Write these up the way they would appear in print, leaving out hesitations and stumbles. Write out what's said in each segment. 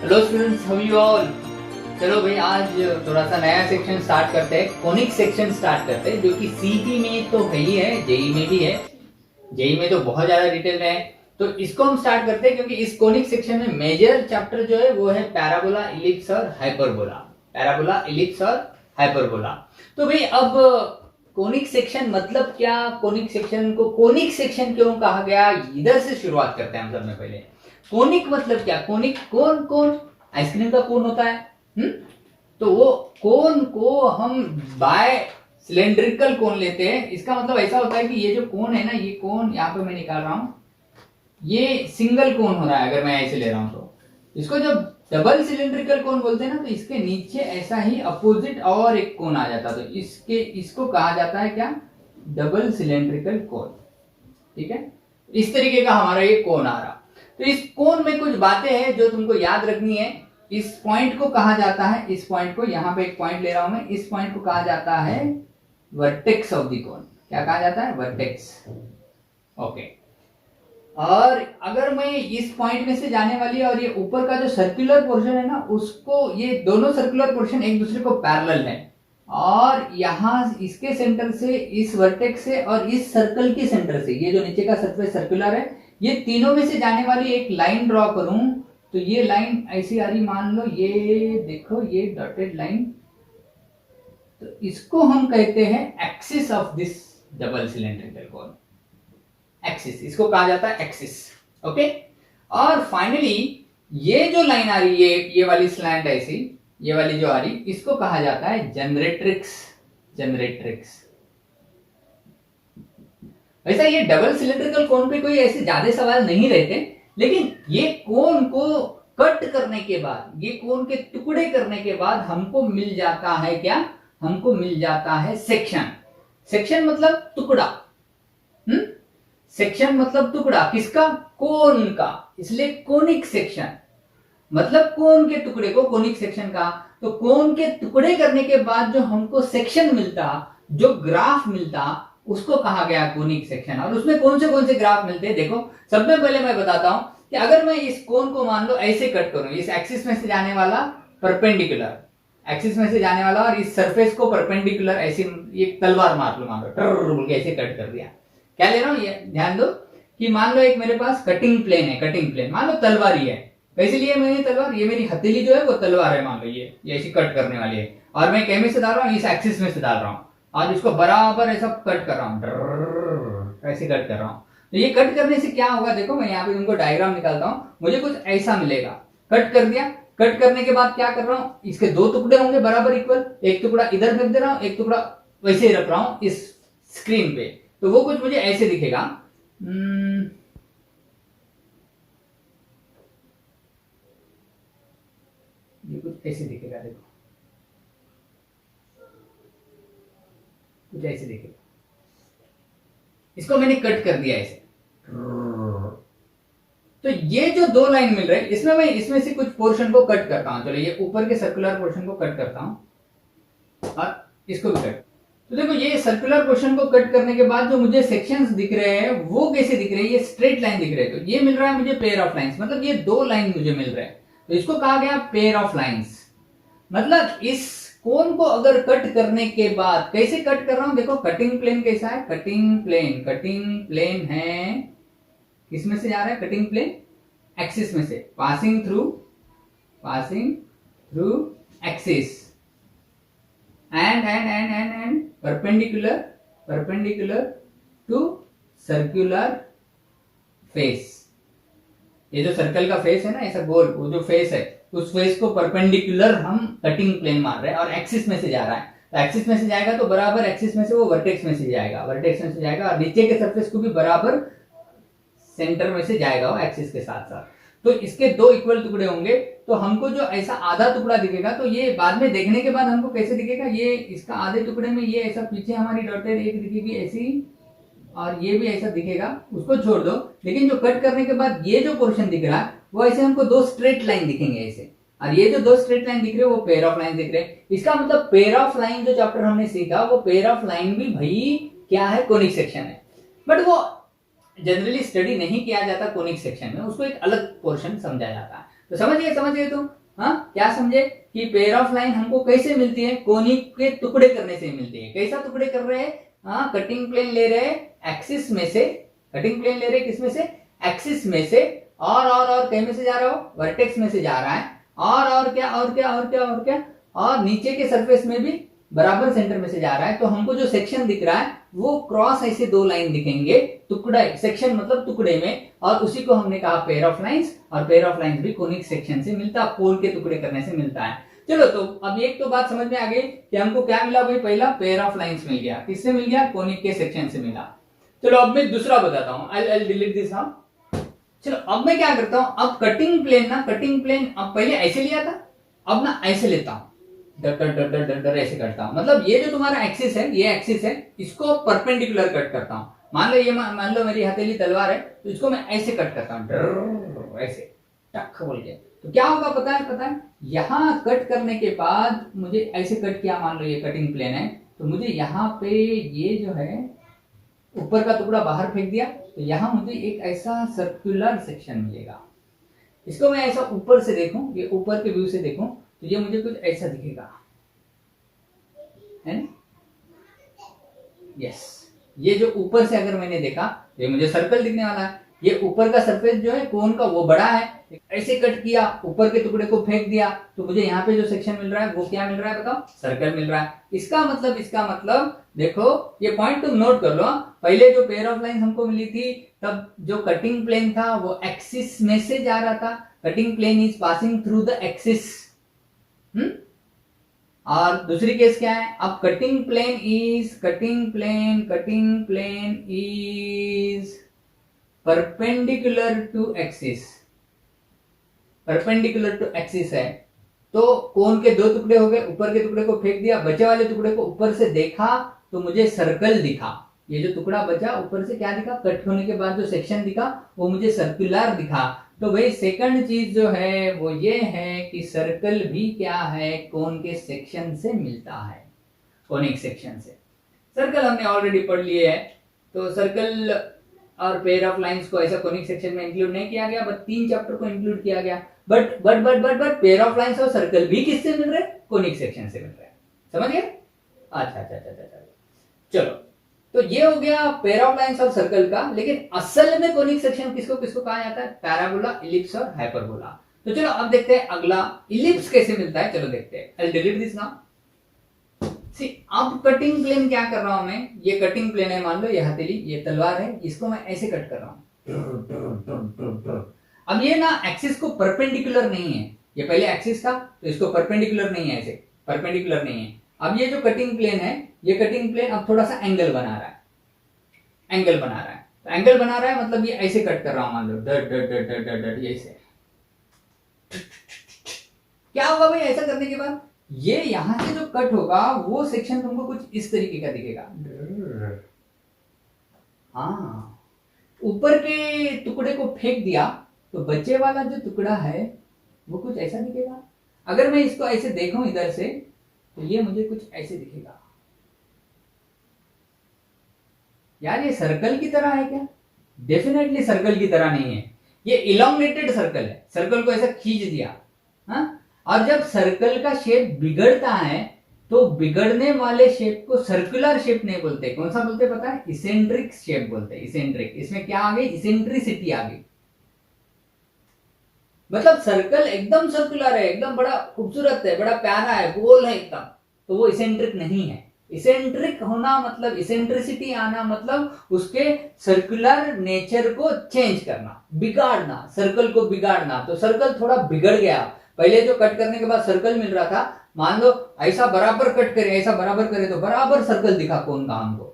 Hello students, how you all. चलो भाई, आज थोड़ा सा नया सेक्शन स्टार्ट करते हैं, कोनिक सेक्शन स्टार्ट करते हैं, जो कि सीटी में तो है ही है, जेई में भी है। जेई में तो बहुत ज्यादा डिटेल में है, तो इसको हम स्टार्ट करते हैं क्योंकि इस कोनिक सेक्शन में मेजर चैप्टर जो है वो है पैराबोला, इलिप्स और हाइपरबोला। पैराबोला, इलिप्स और हाइपरबोला। तो भाई अब कोनिक सेक्शन मतलब क्या, कोनिक सेक्शन को कोनिक सेक्शन क्यों कहा गया, इधर से शुरुआत करते हैं हम सब में। पहले कोनिक मतलब क्या, कोनिक कोन, कोन आइसक्रीम का कोन होता है। तो वो कोन को हम बाय सिलेंड्रिकल कोन लेते हैं। इसका मतलब ऐसा होता है कि ये जो कोन है ना, ये कोन यहाँ पे मैं निकाल रहा हूं, ये सिंगल कोन हो रहा है। अगर मैं ऐसे ले रहा हूं तो इसको जब डबल सिलेंड्रिकल कोन बोलते हैं ना, तो इसके नीचे ऐसा ही अपोजिट और एक कोन आ जाता है, तो इसको कहा जाता है क्या, डबल सिलेंड्रिकल कोन। ठीक है, इस तरीके का हमारा ये कोन आ रहा। तो इस कोन में कुछ बातें हैं जो तुमको याद रखनी है। इस पॉइंट को कहा जाता है, इस पॉइंट को, यहां पे एक पॉइंट ले रहा हूं मैं, इस पॉइंट को कहा जाता है वर्टेक्स ऑफ द कोन। क्या कहा जाता है, वर्टेक्स। ओके, और अगर मैं इस पॉइंट में से जाने वाली और ये ऊपर का जो सर्कुलर पोर्शन है ना, उसको, ये दोनों सर्कुलर पोर्शन एक दूसरे को पैरेलल है, और यहां इसके सेंटर से, इस वर्टेक्स से और इस सर्कल के सेंटर से, ये जो नीचे का सरफेस सर्कुलर है, ये तीनों में से जाने वाली एक लाइन ड्रॉ करूं तो ये लाइन ऐसी आ रही, मान लो ये देखो, ये डॉटेड लाइन, तो इसको हम कहते हैं axis of this double cylindrical cone. Axis, इसको कहा जाता है एक्सिस। ओके, और फाइनली ये जो लाइन आ रही है, ये वाली स्लैंट ऐसी, ये वाली जो आ रही, इसको कहा जाता है जनरेट्रिक्स। जनरेट्रिक्स। वैसा ये डबल सिलेंड्रिकल कोन पे कोई ऐसे ज्यादा सवाल नहीं रहते, लेकिन ये कोन को कट करने के बाद, ये कोन के टुकड़े करने के बाद हमको मिल जाता है क्या, हमको मिल जाता है सेक्शन। सेक्शन मतलब टुकड़ा। सेक्शन मतलब टुकड़ा, किसका, कोन का, इसलिए कोनिक सेक्शन मतलब कोन के टुकड़े को कोनिक सेक्शन का। तो कोन के टुकड़े करने के बाद जो हमको सेक्शन मिलता, जो ग्राफ मिलता, उसको कहा गया कोनिक सेक्शन। और उसमें कौन से ग्राफ मिलते हैं, देखो सबसे पहले मैं बताता हूं कि अगर मैं इस कोन को मान लो ऐसे कट करूं, इस एक्सिस में से जाने वाला परपेंडिकुलर, एक्सिस में से जाने वाला, और इस सरफेस को परपेंडिकुलर ऐसे एक तलवार मार लो, मान लो टर बोल के ऐसे कट कर दिया। क्या ले रहा हूं, ये ध्यान दो कि मान लो एक मेरे पास कटिंग प्लेन है, कटिंग प्लेन, मान लो तलवार ही है। कैसे लिए मैंने तलवार, ये मेरी हथेली जो है वो तलवार है, मान लो ये ऐसी कट करने वाली है, और मैं कैसे से डाल रहा हूँ, इस एक्सिस में से डाल रहा हूँ, और इसको बराबर ऐसा कट कर रहा हूँ, ऐसे कट कर रहा हूँ। तो ये कट करने से क्या होगा, देखो मैं यहाँ पे तुमको डायग्राम निकालता हूँ, मुझे कुछ ऐसा मिलेगा। कट कर दिया, कट करने के बाद क्या कर रहा हूँ, इसके दो टुकड़े होंगे बराबर इक्वल, एक टुकड़ा इधर फेंक दे रहा हूँ, एक टुकड़ा वैसे ही रख रहा हूँ इस स्क्रीन पे, तो वो कुछ मुझे ऐसे दिखेगा। ये कुछ ऐसे दिखेगा, देखो कुछ ऐसे दिखेगा। इसको मैंने कट कर दिया ऐसे, तो ये जो दो लाइन मिल रहे हैं, इसमें मैं इसमें से कुछ पोर्शन को कट करता हूं। चलो ये ऊपर के सर्कुलर पोर्शन को कट करता हूं और इसको भी कट। तो देखो ये सर्कुलर पोर्शन को कट करने के बाद जो मुझे सेक्शंस दिख रहे हैं वो कैसे दिख रहे हैं, ये स्ट्रेट लाइन दिख रहे हैं। तो ये मिल रहा है मुझे पेयर ऑफ लाइंस, मतलब ये दो लाइन मुझे मिल रहे हैं, तो इसको कहा गया पेयर ऑफ लाइंस। मतलब इस कोन को अगर कट करने के बाद, कैसे कट कर रहा हूं, देखो कटिंग प्लेन कैसा है, कटिंग प्लेन है, किसमें से जा रहा है, कटिंग प्लेन एक्सिस में से, passing through axis, and perpendicular to circular face. ये जो सर्कल का फेस है ना, ऐसा गोल, वो जो फेस है, उस फेस को परपेंडिकुलर हम कटिंग प्लेन मार रहे हैं, और एक्सिस में से जा रहा है। तो एक्सिस में से जाएगा तो बराबर एक्सिस में से वो वर्टेक्स में से जाएगा, और नीचे के सरफेस को भी बराबर सेंटर में से जाएगा वो एक्सिस के साथ साथ। तो इसके दो इक्वल टुकड़े होंगे, तो हमको जो ऐसा आधा टुकड़ा दिखेगा, तो ये बाद में देखने के बाद हमको कैसे दिखेगा, ये इसका आधे टुकड़े में ये ऐसा पीछे हमारी डॉटेड एक दिखेगी ऐसी, और ये भी ऐसा दिखेगा, उसको छोड़ दो। लेकिन जो कट करने के बाद ये जो पोर्शन दिख रहा है, वो ऐसे हमको दो स्ट्रेट लाइन दिखेंगे ऐसे, और ये जो दो स्ट्रेट लाइन दिख रहे हैं वो पेयर ऑफ लाइन दिख रहे हैं। इसका मतलब पेयर ऑफ लाइन जो चैप्टर हमने सीखा, वो पेयर ऑफ लाइन भी भाई क्या है, कोनिक सेक्शन है। बट वो जनरली स्टडी नहीं किया जाता कोनिक सेक्शन में, उसको एक अलग पोर्शन समझा जाता है। तो समझ गए तुम? हाँ, क्या समझे कि पेयर ऑफ लाइन हमको कैसे मिलती है? कोनिक के टुकड़े करने से मिलती है। कैसा टुकड़े कर रहे हैं? हाँ, कटिंग प्लेन ले रहे हैं एक्सिस में से, कटिंग प्लेन ले रहे हैं किसमें से? एक्सिस में से, और कहीं में से जा रहा हो? वर्टेक्स में से जा रहा है, और क्या, और नीचे के सरफेस में भी बराबर सेंटर में से जा रहा है। तो हमको जो सेक्शन दिख रहा है वो क्रॉस ऐसे दो लाइन दिखेंगे, टुकड़ा, सेक्शन मतलब टुकड़े में, और उसी को हमने कहा पेयर ऑफ लाइंस, और पेयर ऑफ लाइंस भी कोनिक सेक्शन से मिलता है, पोल के टुकड़े करने से मिलता है। चलो, तो अब एक तो बात समझ में आ गई कि हमको क्या मिला भाई? पहला पेयर ऑफ लाइंस मिल गया। किससे मिल गया? कोनिक के सेक्शन से मिला। चलो अब मैं दूसरा बताता हूं। आई डिलीट दिस नाउ। चलो अब मैं क्या करता हूं, अब कटिंग प्लेन अब पहले ऐसे लिया था, अब ना ऐसे लेता हूं, डर ऐसे करता हूं। मतलब ये जो तुम्हारा एक्सिस है, ये एक्सिस है, इसको परपेंडिकुलर कट करता हूं। मान लो मेरी हथेली तलवार है, तो इसको मैं ऐसे कट करता हूं, ऐसे टक बोल के। तो क्या होगा पता है? यहां कट करने के बाद मुझे ऐसे कट किया, मान लो ये कटिंग प्लेन है, तो मुझे यहाँ पे ये जो है ऊपर का टुकड़ा बाहर फेंक दिया, तो यहां मुझे एक ऐसा सर्कुलर सेक्शन मिलेगा। इसको मैं ऐसा ऊपर से देखूं, ये ऊपर के व्यू से देखूं, तो ये मुझे कुछ ऐसा दिखेगा, है ना? यस, ये जो ऊपर से अगर मैंने देखा तो ये मुझे सर्कल दिखने वाला है। ये ऊपर का सरफेस जो है कोन का वो बड़ा है, ऐसे कट किया, ऊपर के टुकड़े को फेंक दिया, तो मुझे यहाँ पे जो सेक्शन मिल रहा है वो क्या मिल रहा है बताओ? सर्कल मिल रहा है। इसका मतलब देखो, ये पॉइंट तुम नोट कर लो। पहले जो पेयर ऑफ लाइन हमको मिली थी, तब जो कटिंग प्लेन था वो एक्सिस में से जा रहा था। Cutting plane is passing through the axis. और दूसरी केस क्या है? अब cutting plane is perpendicular to axis, है। तो कोन के दो टुकड़े हो गए, ऊपर के टुकड़े को फेंक दिया, बचे वाले टुकड़े को ऊपर से देखा तो मुझे सर्कल दिखा। ये जो टुकड़ा बचा ऊपर से क्या दिखा? कट होने के बाद जो सेक्शन दिखा वो मुझे सर्कुलर दिखा। तो भाई सेकंड चीज जो है वो ये है कि सर्कल भी क्या है? कोन के सेक्शन से मिलता है, कोनिक सेक्शन से। सर्कल हमने ऑलरेडी पढ़ लिए है, तो सर्कल और पेयर ऑफ लाइंस को ऐसा कोनिक सेक्शन में इंक्लूड नहीं किया गया, बट 3 चैप्टर को इंक्लूड किया गया। बट पेयर ऑफ लाइंस और सर्कल भी किससे मिल रहे? कोनिक सेक्शन से मिल रहे हैं। समझ गए? अच्छा। चलो, तो ये हो गया पेयर ऑफ लाइंस और सर्कल का। लेकिन असल में कोनिक सेक्शन किसको कहा जाता है? पैराबोला, इलिप्स और हाइपरबोला। तो चलो अब देखते हैं अगला, इलिप्स कैसे मिलता है। चलो देखते हैं। I delete this now. See, अब कटिंग प्लेन क्या कर रहा हूं मैं? ये कटिंग प्लेन है, मान लो ये हथेली, ये तलवार है, इसको मैं ऐसे कट कर रहा हूं। अब ये ना एक्सिस को परपेंडिकुलर नहीं है, ये पहले एक्सिस था तो इसको परपेंडिकुलर नहीं है, ऐसे परपेंडिकुलर नहीं है। अब ये जो कटिंग प्लेन है, ये कटिंग प्लेन अब थोड़ा सा एंगल बना रहा है, तो एंगल बना रहा है मतलब ये ऐसे कट कर रहा हूं, मान लो डट ऐसे। क्या होगा भाई ऐसा करने के बाद? ये यहां से जो कट होगा वो सेक्शन तुमको कुछ इस तरीके का दिखेगा। हाँ, ऊपर के टुकड़े को फेंक दिया तो बचे वाला जो टुकड़ा है वो कुछ ऐसा दिखेगा। अगर मैं इसको ऐसे देखूं इधर से, तो ये मुझे कुछ ऐसे दिखेगा। यार ये सर्कल की तरह है क्या? डेफिनेटली सर्कल की तरह नहीं है, ये इलोंगेटेड सर्कल है। सर्कल को ऐसा खींच दिया, हाँ? और जब सर्कल का शेप बिगड़ता है तो बिगड़ने वाले शेप को सर्कुलर शेप नहीं बोलते, कौन सा बोलते पता है? इसेंट्रिक शेप बोलते हैं। इसेंट्रिक, इसमें क्या आ गई? इसेंट्रिसिटी आ गई। मतलब सर्कल एकदम सर्कुलर है, एकदम बड़ा खूबसूरत है, बड़ा प्यारा है, गोल है एकदम, तो वो इसेंट्रिक नहीं है। इसेंट्रिक होना मतलब, इसेंट्रिसिटी आना मतलब उसके सर्कुलर नेचर को चेंज करना, बिगाड़ना, सर्कल को बिगाड़ना। तो सर्कल थोड़ा बिगड़ गया। पहले जो कट करने के बाद सर्कल मिल रहा था, मान लो ऐसा बराबर कट करे, ऐसा बराबर करे तो बराबर सर्कल दिखा कोण का हमको।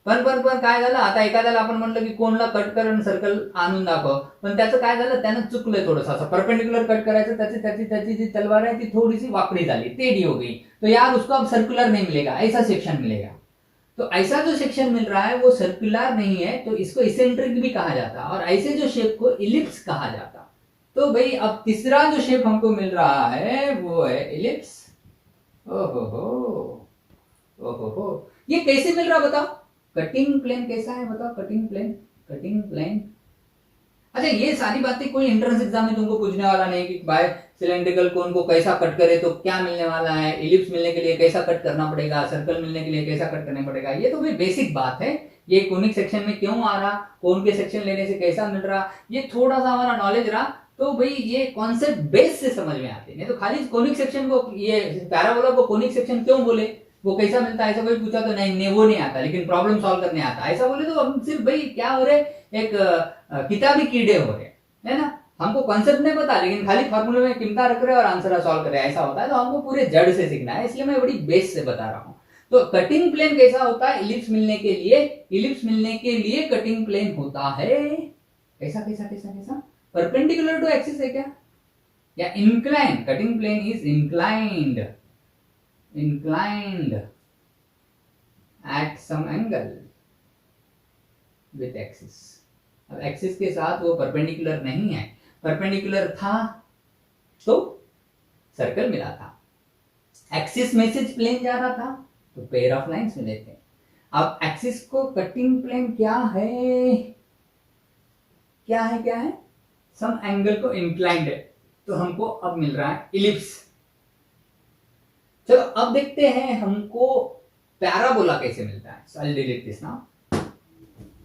पण काय झालं, आता एखाद्याला आपण म्हणलं की कोणला कट कर आणि सर्कल आणून दाखव, पण त्याचं काय झालं, त्यानं चुकलंय थोडंसं। असं परपेंडिकुलर कट करायचं, त्याची जी तलवार है ती थोड़ी सी वाकड़ी झाली, टेढ़ी हो गई, तो यार उसको अब सर्कुलर नहीं मिलेगा, ऐसा सेक्शन मिलेगा। तो ऐसा जो सेक्शन मिल रहा है वो सर्कुलर नहीं है, तो इसको इसेंट्रिक भी कहा जाता, और ऐसे जो शेप को इलिप्स कहा जाता। तो भाई अब तीसरा जो शेप हमको मिल रहा है वो है इलिप्स। ओहो, ये कैसे मिल रहा बताओ? कटिंग प्लेन कैसा है बताओ? कटिंग प्लेन अच्छा ये सारी बातें कोई एंट्रेंस एग्जाम में तुमको पूछने वाला नहीं कि भाई सिलेंड्रिकल कोन को कैसा कट करे तो क्या मिलने वाला है, इलिप्स मिलने के लिए कैसा कट करना पड़ेगा, सर्कल मिलने के लिए कैसा कट करना पड़ेगा। ये तो भाई बेसिक बात है। ये कोनिक सेक्शन में क्यों आ रहा, कोन के सेक्शन लेने से कैसा मिल रहा, ये थोड़ा सा हमारा नॉलेज रहा तो भाई ये कॉन्सेप्ट बेस से समझ में आते हैं। नहीं तो खाली कोनिक सेक्शन को, ये पैराबोला को कोनिक सेक्शन क्यों बोले, वो कैसा मिलता है ऐसा कोई पूछा तो नहीं वो नहीं आता, लेकिन प्रॉब्लम सॉल्व करने आता ऐसा बोले तो हम सिर्फ भाई क्या हो रहे, एक किताबी कीड़े हो रहे है ना। हमको कॉन्सेप्ट नहीं पता लेकिन खाली फॉर्मूले में कीमता रख रहे और आंसर सॉल्व कर रहे ऐसा होता है। तो हमको पूरे जड़ से सीखना है, इसलिए मैं बड़ी बेस से बता रहा हूँ। तो कटिंग प्लेन कैसा होता है, इलिप्स मिलने के लिए, इलिप्स मिलने के लिए कटिंग प्लेन होता है कैसा कैसा कैसा कैसा, परपेंडिकुलर टू एक्सिस है क्या, या incline, cutting plane is inclined, inclined at some angle with axis। अब एक्सिस के साथ वो परपेंडिकुलर नहीं है, परपेंडिकुलर था तो सर्कल मिला था, एक्सिस में से प्लेन जा रहा था तो पेयर ऑफ लाइंस मिले थे। अब एक्सिस को कटिंग प्लेन क्या है, क्या है क्या है, सम एंगल को इंक्लाइंड है तो हमको अब मिल रहा है इलिप्स। चलो अब देखते हैं हमको पैराबोला कैसे मिलता है। So I'll delete this now।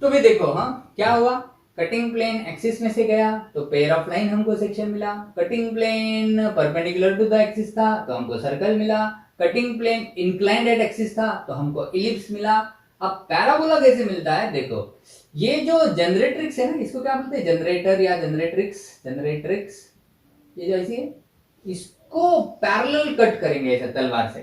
तो भी देखो हाँ क्या हुआ, कटिंग प्लेन एक्सिस में से गया तो पेयर ऑफ लाइन हमको सेक्शन मिला, cutting plane perpendicular to the axis था तो हमको सर्कल मिला, cutting plane inclined at axis था तो हमको इलिप्स मिला। अब पैराबोला कैसे मिलता है, देखो ये जो जनरेट्रिक्स है ना, इसको क्या बोलते हैं, जनरेटर या जनरेट्रिक्स, जनरेट्रिक्स ये जो ऐसी है इसको पैरेलल कट करेंगे ऐसा तलवार से,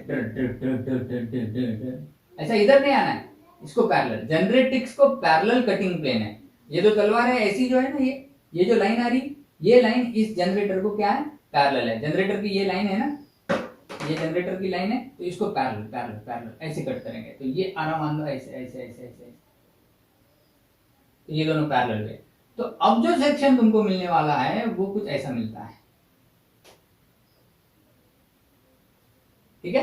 ऐसा इधर नहीं आना है, इसको पैरेलल, जनरेट्रिक्स को पैरेलल कटिंग प्लेन है। ये जो तलवार है ऐसी जो है ना, ये जो लाइन आ रही, ये लाइन इस जनरेटर को क्या है, पैरेलल है। जनरेटर की ये लाइन है ना, ये जनरेटर की लाइन है तो इसको पैरेलल पैरेलल पैरेलल ऐसे कट करेंगे तो ये आना मान लो ऐसे ऐसे ऐसे ऐसे, तो ये दोनों पैरेलल है। तो अब जो सेक्शन तुमको मिलने वाला है वो कुछ ऐसा मिलता है, ठीक है।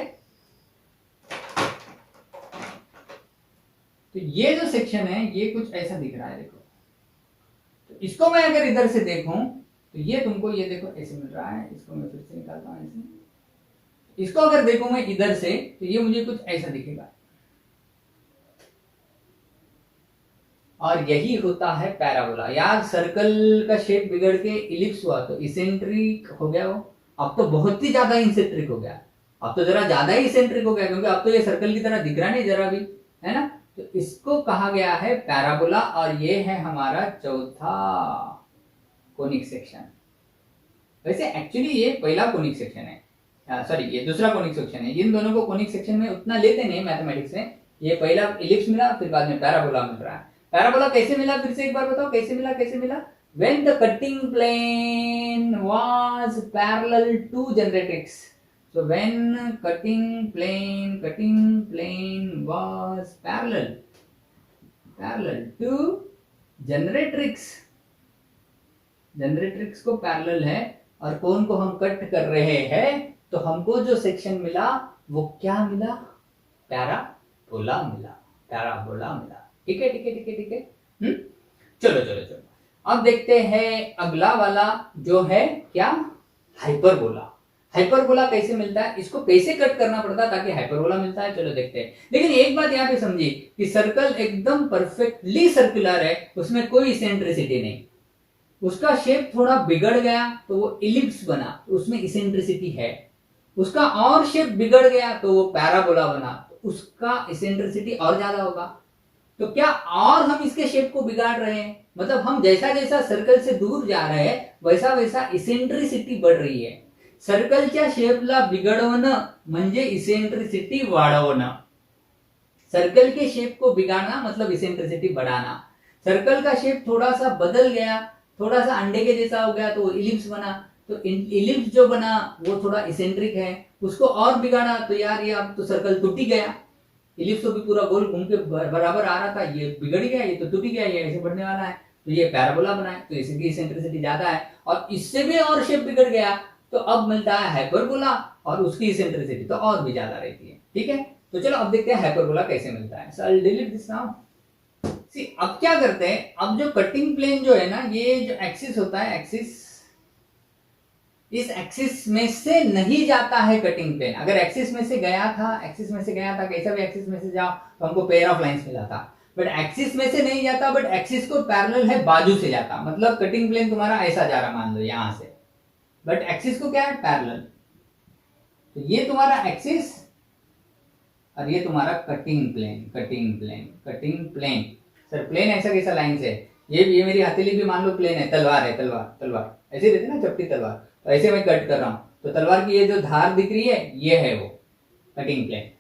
तो ये जो सेक्शन है ये कुछ ऐसा दिख रहा है, देखो। तो इसको मैं अगर इधर से देखूं तो ये तुमको ये देखो ऐसे मिल रहा है, इसको मैं फिर से निकालता हूं ऐसे। इसको अगर देखूं मैं इधर से तो ये मुझे कुछ ऐसा दिखेगा, और यही होता है पैराबोला। यार सर्कल का शेप बिगड़ के इलिप्स हुआ तो इसेंट्रिक हो गया वो, अब तो बहुत ही ज्यादा इसेंट्रिक हो गया, अब तो जरा ज्यादा ही इसेंट्रिक हो गया क्योंकि अब तो ये सर्कल की तरह दिख रहा नहीं जरा भी, है ना। तो इसको कहा गया है पैराबोला, और ये है हमारा चौथा कोनिक सेक्शन। वैसे एक्चुअली ये पहला कोनिक सेक्शन है, सॉरी ये दूसरा कोनिक सेक्शन है। इन दोनों को कोनिक सेक्शन में उतना लेते नहीं मैथमेटिक्स में। ये पहला इलिप्स मिला, फिर बाद में पैराबोला मिल रहा है। पैराबोला कैसे मिला, फिर से एक बार बताओ कैसे मिला, कैसे मिला। When the cutting plane was parallel to generatrix, so when cutting plane was parallel to generatrix, generatrix को पैरेलल है और कोन को हम कट कर रहे हैं, तो हमको जो सेक्शन मिला वो क्या मिला, पैराबोला मिला, पैराबोला मिला। ठीक है ठीक है ठीक है ठीक है। चलो चलो चलो अब देखते हैं अगला वाला जो है क्या, हाइपरबोला। हाइपरबोला कैसे मिलता है, इसको कैसे कट करना पड़ता है ताकि हाइपरबोला मिलता है, चलो देखते हैं। लेकिन एक बात यहाँ पे समझिए कि सर्कल एकदम परफेक्टली सर्कुलर है, उसमें कोई इसेंट्रिसिटी नहीं, उसका शेप थोड़ा बिगड़ गया तो वो इलिप्स बना तो उसमें इसेंट्रिसिटी है, उसका और शेप बिगड़ गया तो वो पैराबोला बना तो उसका इसेंट्रिसिटी और ज्यादा होगा। तो क्या और हम इसके शेप को बिगाड़ रहे हैं, मतलब हम जैसा जैसा सर्कल से दूर जा रहे हैं वैसा वैसा इसेंट्रिसिटी बढ़ रही है। सर्कलच्या शेपला बिघडवणं म्हणजे इसेंट्रिसिटी वाढवणं, सर्कल के शेप को बिगाड़ना मतलब इसेंट्रिसिटी बढ़ाना। सर्कल का शेप थोड़ा सा बदल गया, थोड़ा सा अंडे के जैसा हो गया तो इलिप्स बना, तो इलिप्स जो बना वो थोड़ा इसेंट्रिक है, उसको और बिगाड़ा तो यार ये अब तो सर्कल टूट ही गया, इलिप्स तो भी पूरा गोल घूम के बराबर आ रहा था, ये बिगड़ गया, ये तो टूट गया, ये ऐसे बढ़ने वाला है, तो ये पैराबोला बना है तो इसकी इसेंट्रिसिटी ज्यादा है, और इससे भी और शेप बिगड़ गया तो अब मिलता है हाइपरबोला और उसकी इसेंट्रिसिटी तो और भी ज्यादा रहती है। ठीक है, तो चलो अब देखते हैं हाइपरबोला कैसे मिलता है। So I will delete this now. अब क्या करते हैं, अब जो कटिंग प्लेन जो है ना, ये जो एक्सिस होता है, एक्सिस, इस एक्सिस में से नहीं जाता है कटिंग प्लेन। अगर एक्सिस में से गया था, एक्सिस में से गया था, कैसा भी एक्सिस में से जाओ तो हमको पेयर ऑफ लाइंस मिला था, बट एक्सिस में से नहीं जाता, बट एक्सिस को पैरेलल है, बाजू से जाता। मतलब कटिंग प्लेन तुम्हारा ऐसा जा रहा मान लो यहां से, बट एक्सिस को क्या है, पैरेलल। तो ये तुम्हारा एक्सिस और ये तुम्हारा cutting plane, cutting plane, cutting plane. Sir plane ऐसा कैसा लाइन से, ये मेरी हथेली भी मान लो प्लेन है, तलवार है, तलवार, तलवार ऐसे रहती है ना, चपटी तलवार, तो ऐसे मैं कट कर रहा हूं, तो तलवार की ये जो धार दिख रही है, ये है वो कटिंग प्लेन।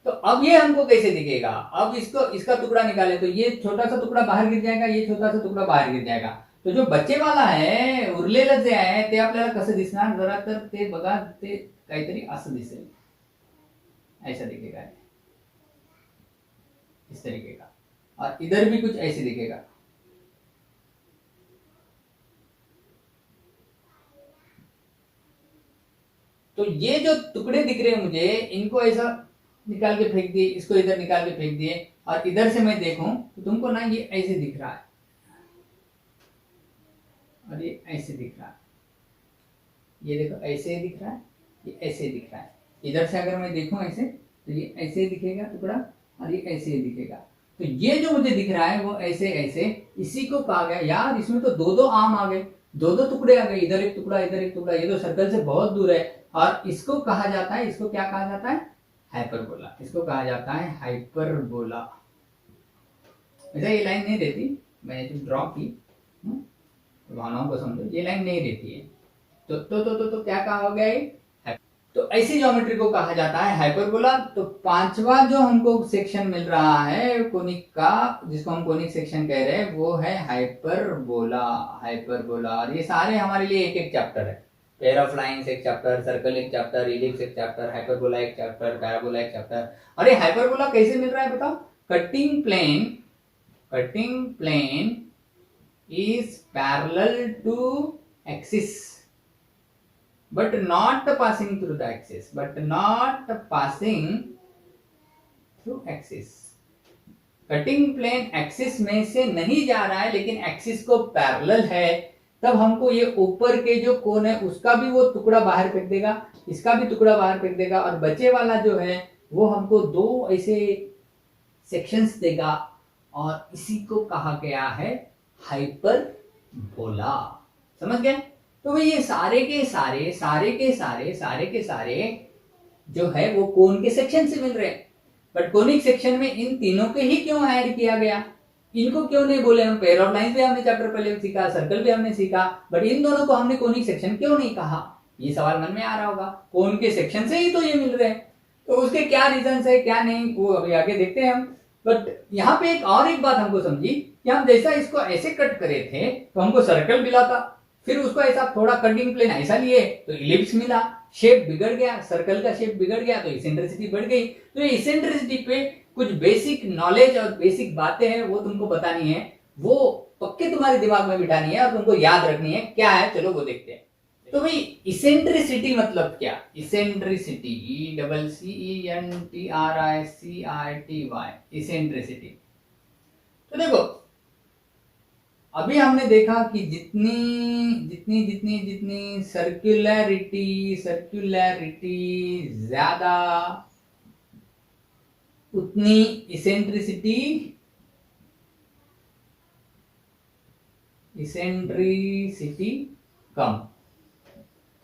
तो अब ये हमको कैसे दिखेगा, अब इसको, इसका टुकड़ा निकाले तो ये छोटा सा टुकड़ा बाहर गिर जाएगा, ये छोटा सा टुकड़ा बाहर गिर जाएगा। तो जो बच्चे वाला आहे उरलेलं जे आहे ते आपल्याला कसं दिसणार, जरा तर ते बघा, ते काहीतरी असं दिसेल, ऐसा दिखेगा, इस तरीके का, और इधर भी कुछ ऐसे दिखेगा। तो ये जो टुकड़े दिख रहे हैं मुझे, इनको ऐसा निकाल के फेंक दिए, इसको इधर निकाल के फेंक दिए, और इधर से मैं देखूं तो तुमको ना ये ऐसे दिख रहा है, और ये ऐसे दिख रहा है, ये देखो ऐसे दिख रहा है, ये ऐसे दिख रहा है। इधर से अगर मैं देखूं ऐसे, तो ये ऐसे दिखेगा टुकड़ा, और ये ऐसे दिखेगा। तो ये जो मुझे दिख रहा है वो ऐसे ऐसे, इसी को कहा गया यार, इसमें तो दो दो आम आ गए, दो दो टुकड़े आ गए, इधर एक टुकड़ा, इधर एक टुकड़ा, ये तो सर्कल से बहुत दूर है। और इसको कहा जाता है, इसको क्या कहा जाता है, हाइपरबोला। इसको कहा जाता है हाइपरबोला। ऐसा ये लाइन नहीं रहती, मैंने जो ड्रॉ की, भावनाओं को समझो, ये लाइन नहीं रहती है। तो क्या कहा हो गया ये, तो ऐसी ज्योमेट्री को कहा जाता है हाइपरबोला। तो पांचवा जो हमको सेक्शन मिल रहा है कोनिक का, जिसको हम कोनिक सेक्शन कह रहे हैं, वो है हाइपरबोला, हाइपरबोला। और ये सारे हमारे लिए एक एक चैप्टर है, पेयर ऑफ लाइंस एक चैप्टर, सर्कल एक चैप्टर, इलिप्स एक चैप्टर, हाइपरबोला एक चैप्टर, पैराबोला एक चैप्टर। और ये हाइपरबोला कैसे मिल रहा है बताओ, cutting plane, cutting plane is parallel to axis but not passing through the axis, but not passing through axis। Cutting plane axis में से नहीं जा रहा है लेकिन एक्सिस को पैरेलल है, तब हमको ये ऊपर के जो कोन है उसका भी वो टुकड़ा बाहर फेंक देगा, इसका भी टुकड़ा बाहर फेंक देगा, और बचे वाला जो है वो हमको दो ऐसे सेक्शंस देगा, और इसी को कहा गया है हाइपरबोला। समझ गए। तो भाई ये सारे के सारे जो है वो कोन के सेक्शन से मिल रहे हैं, बट कोनिक सेक्शन में इन तीनों के ही क्यों ऐड किया गया, इनको क्यों नहीं बोले हम, पेयर ऑफ लाइंस भी हमने चैप्टर पहले सीखा, सर्कल भी हमने सीखा, बट इन दोनों को हमने कोनिक सेक्शन क्यों नहीं कहा, ये सवाल मन में आ रहा होगा। कोन के सेक्शन से ही तो ये मिल रहे हैं, तो उसके क्या रीजन है क्या नहीं, वो अभी आगे देखते हैं हम। बट यहाँ पे एक बात हमको समझी कि हम जैसा इसको ऐसे कट करे थे तो हमको सर्कल मिला था, फिर उसको ऐसा थोड़ा कटिंग प्लेन ऐसा लिए तो इलिप्स मिला, शेप बिगड़ गया, सर्कल का शेप बिगड़ गया तो इसेंट्रिसिटी बढ़ गई। तो ये इसेंट्रिसिटी पे कुछ बेसिक नॉलेज और बेसिक बातें हैं वो तुमको बतानी है, वो पक्के तुम्हारे दिमाग में बिठानी है और तुमको याद रखनी है। क्या है चलो वो देखते हैं। तो भाई इसेंट्रिसिटी मतलब क्या, इसेंट्रिसिटी, ECENTRICITY, इसेंट्रिसिटी। तो देखो अभी हमने देखा कि जितनी सर्कुलरिटी ज्यादा उतनी इसेंट्रिसिटी कम।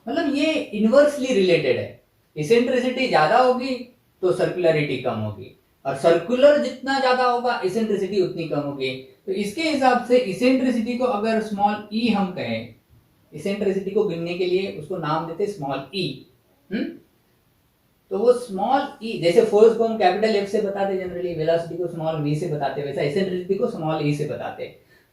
मतलब ये इनवर्सली रिलेटेड है, इसेंट्रिसिटी ज्यादा होगी तो सर्कुलरिटी कम होगी, और सर्कुलर जितना ज्यादा होगा इसेंट्रिसिटी उतनी कम होगी। तो इसके हिसाब से इसेंट्रिसिटी को अगर स्मॉल ई हम कहें, इसेंट्रिसिटी को गिनने के लिए उसको नाम देते स्मॉल ई। तो वो स्मॉल ई, जैसे फोर्स को हम कैपिटल एफ से बताते जनरली, वेलोसिटी को स्मॉल वी से बताते, वैसा इसेंट्रिसिटी को स्मॉल ई से बताते।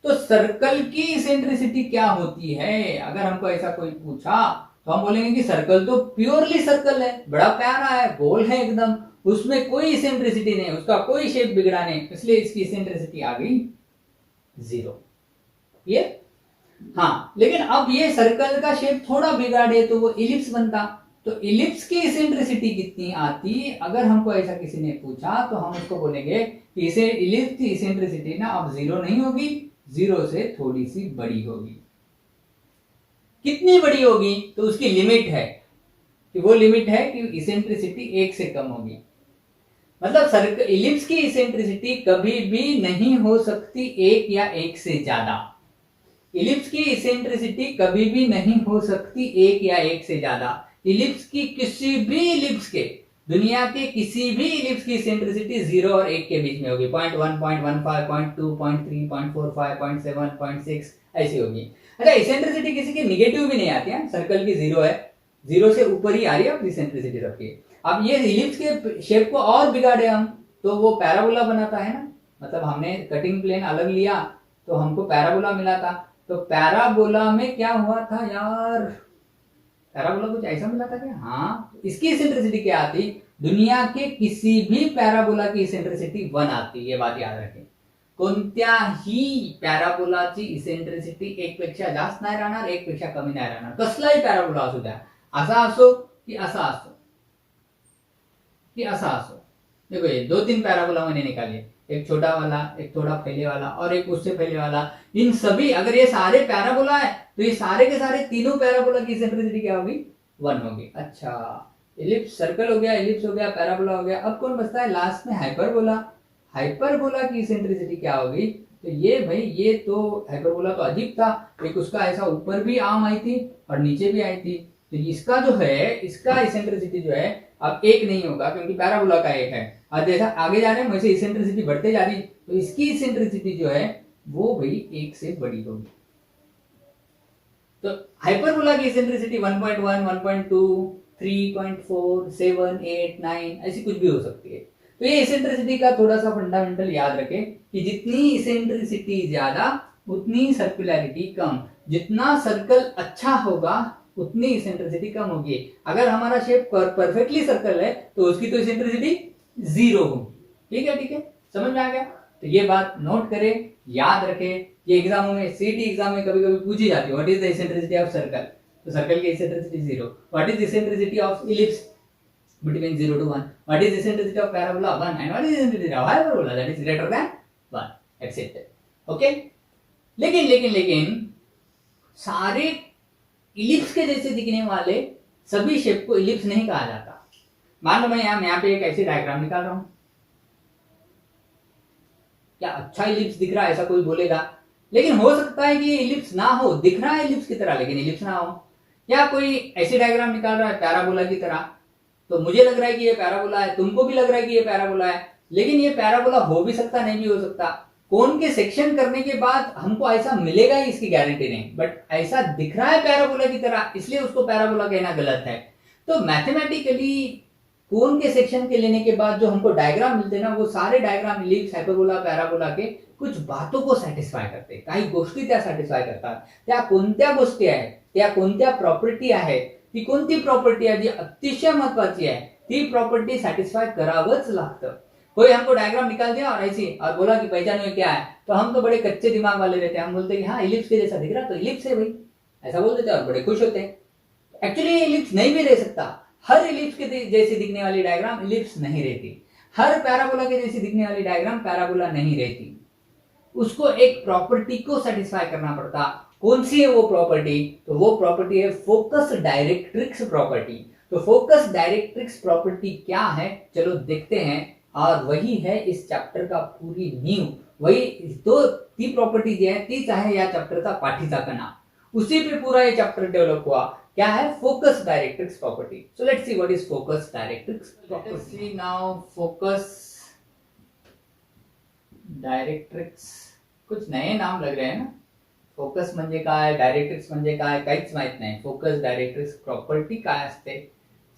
तो सर्कल की इसेंट्रिसिटी क्या होती है, अगर हमको ऐसा कोई पूछा तो हम बोलेंगे कि सर्कल तो प्योरली सर्कल है, बड़ा प्यारा है, गोल है एकदम, उसमें कोई इसेंट्रिसिटी नहीं, उसका कोई शेप बिगड़ा नहीं, इसलिए इसकी इसेंट्रिसिटी आ गई 0। ये हाँ, लेकिन अब ये सर्कल का शेप थोड़ा बिगाड़े तो वो इलिप्स बनता, तो तो इलिप्स की इसेंट्रिसिटी कितनी आती, अगर हमको ऐसा किसी ने पूछा तो हम उसको बोलेंगे कि इसे इलिप्स की इसेंट्रिसिटी ना अब 0 नहीं होगी, 0 से थोड़ी सी बड़ी होगी। कितनी बड़ी होगी, तो उसकी लिमिट है कि वो लिमिट है कि इसेंट्रिसिटी 1 से कम होगी। मतलब इलिप्स की इसेंट्रिसिटी कभी भी नहीं हो सकती 1 या 1 से ज्यादा। इलिप्स की इसेंट्रिसिटी कभी भी नहीं हो सकती 1 या 1 से ज्यादा। इलिप्स की किसी भी इलिप्स के, दुनिया के किसी भी इलिप्स की इसेंट्रिसिटी 0 और 1 के बीच में होगी। 0.1, 0.15, 0.2, 0.3, 0.45, 0.7, 0.6 ऐसी होगी। अच्छा, इसेंट्रिसिटी किसी की निगेटिव भी नहीं आती है, सर्कल की 0 है, 0 से ऊपर ही आ रही है इसेंट्रिसिटी सबकी। अब ये इलिप्स के शेप को और बिगाड़े हम, तो वो पैराबोला बनाता है ना, मतलब हमने कटिंग प्लेन अलग लिया तो हमको पैराबोला मिला था। तो पैराबोला में क्या हुआ था यार, पैराबोला कुछ ऐसा मिला था क्या? हाँ, इसकी इसेंट्रिसिटी क्या आती, दुनिया के किसी भी पैराबोला की इसेंट्रिसिटी 1 आती, ये बात याद रखें। कोणत्याही पॅराबोलाची इसेंट्रिसिटी 1 पेक्षा जास्त नाही राहणार, 1 पेक्षा कमी नाही राहणार। कसलाही पॅराबोला असू द्या, असा असो की असा असो कि असा असो। देखो ये 2-3 पैराबोला मैंने निकाले, एक छोटा वाला, एक थोड़ा फैले वाला और एक उससे फैले वाला। इन सभी, अगर ये सारे पैराबोला है तो ये सारे के सारे तीनों पैराबोला की इसेंट्रिसिटी क्या होगी, 1 होगी। अच्छा, इलिप्स सर्कल हो गया, इलिप्स हो गया, पैराबोला हो गया। अब कौन बचता है लास्ट में, हाइपरबोला। हाइपरबोला की इसेंट्रिसिटी क्या होगी, तो ये भाई, ये तो हाइपरबोला तो अजीब था, एक उसका ऐसा ऊपर भी आर्म आई थी और नीचे भी आई थी। तो इसका जो है, इसका इसेंट्रिसिटी जो है अब 1 नहीं होगा क्योंकि पैराबोला का 1 है, और जैसा आगे जा रहे हैं वैसे इसेंट्रिसिटी बढ़ते जा रही, तो इसकी इसेंट्रिसिटी जो है वो भाई 1 से बड़ी होगी। तो हाइपरबोला की इसेंट्रिसिटी 1.1, 1.2, 3.4, 7, 8, 9 ऐसी कुछ भी हो सकती है। तो ये इसेंट्रिसिटी का थोड़ा सा फंडामेंटल याद रखें कि जितनी इसेंट्रिसिटी ज्यादा उतनी सर्कुलैरिटी कम, जितना सर्कल अच्छा होगा उतनी इसेंट्रिसिटी कम होगी। अगर हमारा शेप परफेक्टली सर्कल है तो उसकी तो इसेंट्रिसिटी 0 होगी। ठीक है, ठीक है, समझ में आ गया? तो ये बात नोट करें, याद रखें। ये एग्जामों में, सीटी एग्जाम में कभी कभी पूछी जाती है, what is the eccentricity of circle, तो सर्कल की eccentricity 0। What is eccentricity of ellipse between 0 to 1, what is eccentricity of parabola 1, and what is eccentricity of hyperbola that is greater than 1, etc. okay, लेकिन सारे ellipse के जैसे दिखने वाले सभी shape को इलिप्स नहीं कहा जाता। मान लो मैं यहाँ पे एक ऐसी डायग्राम निकाल रहा हूं, क्या अच्छा इलिप्स दिख रहा है ऐसा कोई बोलेगा, लेकिन हो सकता है कि ये इलिप्स ना हो, दिख रहा है इलिप्स की तरह लेकिन इलिप्स ना हो। या कोई ऐसी डायग्राम निकाल रहा है पैराबोला की तरह, तो मुझे लग रहा है कि ये पैराबोला है, तुमको भी लग रहा है कि ये पैराबोला है, लेकिन ये पैराबोला हो भी सकता, नहीं भी हो सकता। कोन के सेक्शन करने के बाद हमको ऐसा मिलेगा ही, इसकी गारंटी नहीं, बट ऐसा दिख रहा है पैराबोला की तरह, इसलिए उसको पैराबोला कहना गलत है। तो मैथमेटिकली कोन के सेक्शन के लेने के बाद जो हमको डायग्राम मिलते हैं ना, वो सारे डायग्राम इलिप्स, हाइपरबोला, पैराबोला के कुछ बातों को सॅटिस्फाय करते, काही गोष्टी त्या सॅटिस्फाय करतात। त्या कोणत्या गोष्टी आहेत, त्या कोणत्या प्रॉपर्टी आहेत, ती कोणती प्रॉपर्टी आहे जी अतिशय महत्वाची है, ती प्रॉपर्टी सैटिस्फाई करावच लागतं। कोई हमको डायग्राम निकाल दिया और ऐसी और बोला कि पहचानो क्या है, तो हम तो बड़े कच्चे दिमाग वाले रहते हैं, हम बोलते हैं कि हाँ इलिप्स के जैसा दिख रहा तो इलिप्स है भाई, ऐसा बोल देते हैं और बड़े खुश होते हैं। एक्चुअली इलिप्स नहीं भी रह सकता, हर इलिप्स के जैसी दिखने वाली डायग्राम इलिप्स नहीं रहती, हर पैराबोला के जैसी दिखने वाली डायग्राम पैराबोला नहीं रहती, उसको एक प्रॉपर्टी को सेटिस्फाई करना पड़ता। कौन सी है वो प्रॉपर्टी, तो वो प्रॉपर्टी है फोकस डायरेक्ट्रिक्स प्रॉपर्टी। तो फोकस डायरेक्ट्रिक्स प्रॉपर्टी क्या है, चलो देखते हैं, और वही है इस चैप्टर का पूरी नींव, वही तो ती प्रॉपर्टी जी है तीच आहे या चॅप्टरचा पाठीचा कणा, उसी पे पूरा ये चैप्टर डेवलप हुआ। क्या है focus directrix property. So let's see what is focus directrix property. Let's see now focus directrix, कुछ नए नाम लग रहे हैं ना, फोकस म्हणजे काय, डायरेक्ट्रिक्स म्हणजे काय, काहीच माहित नाही। फोकस डायरेक्ट्रिक्स प्रॉपर्टी काय असते,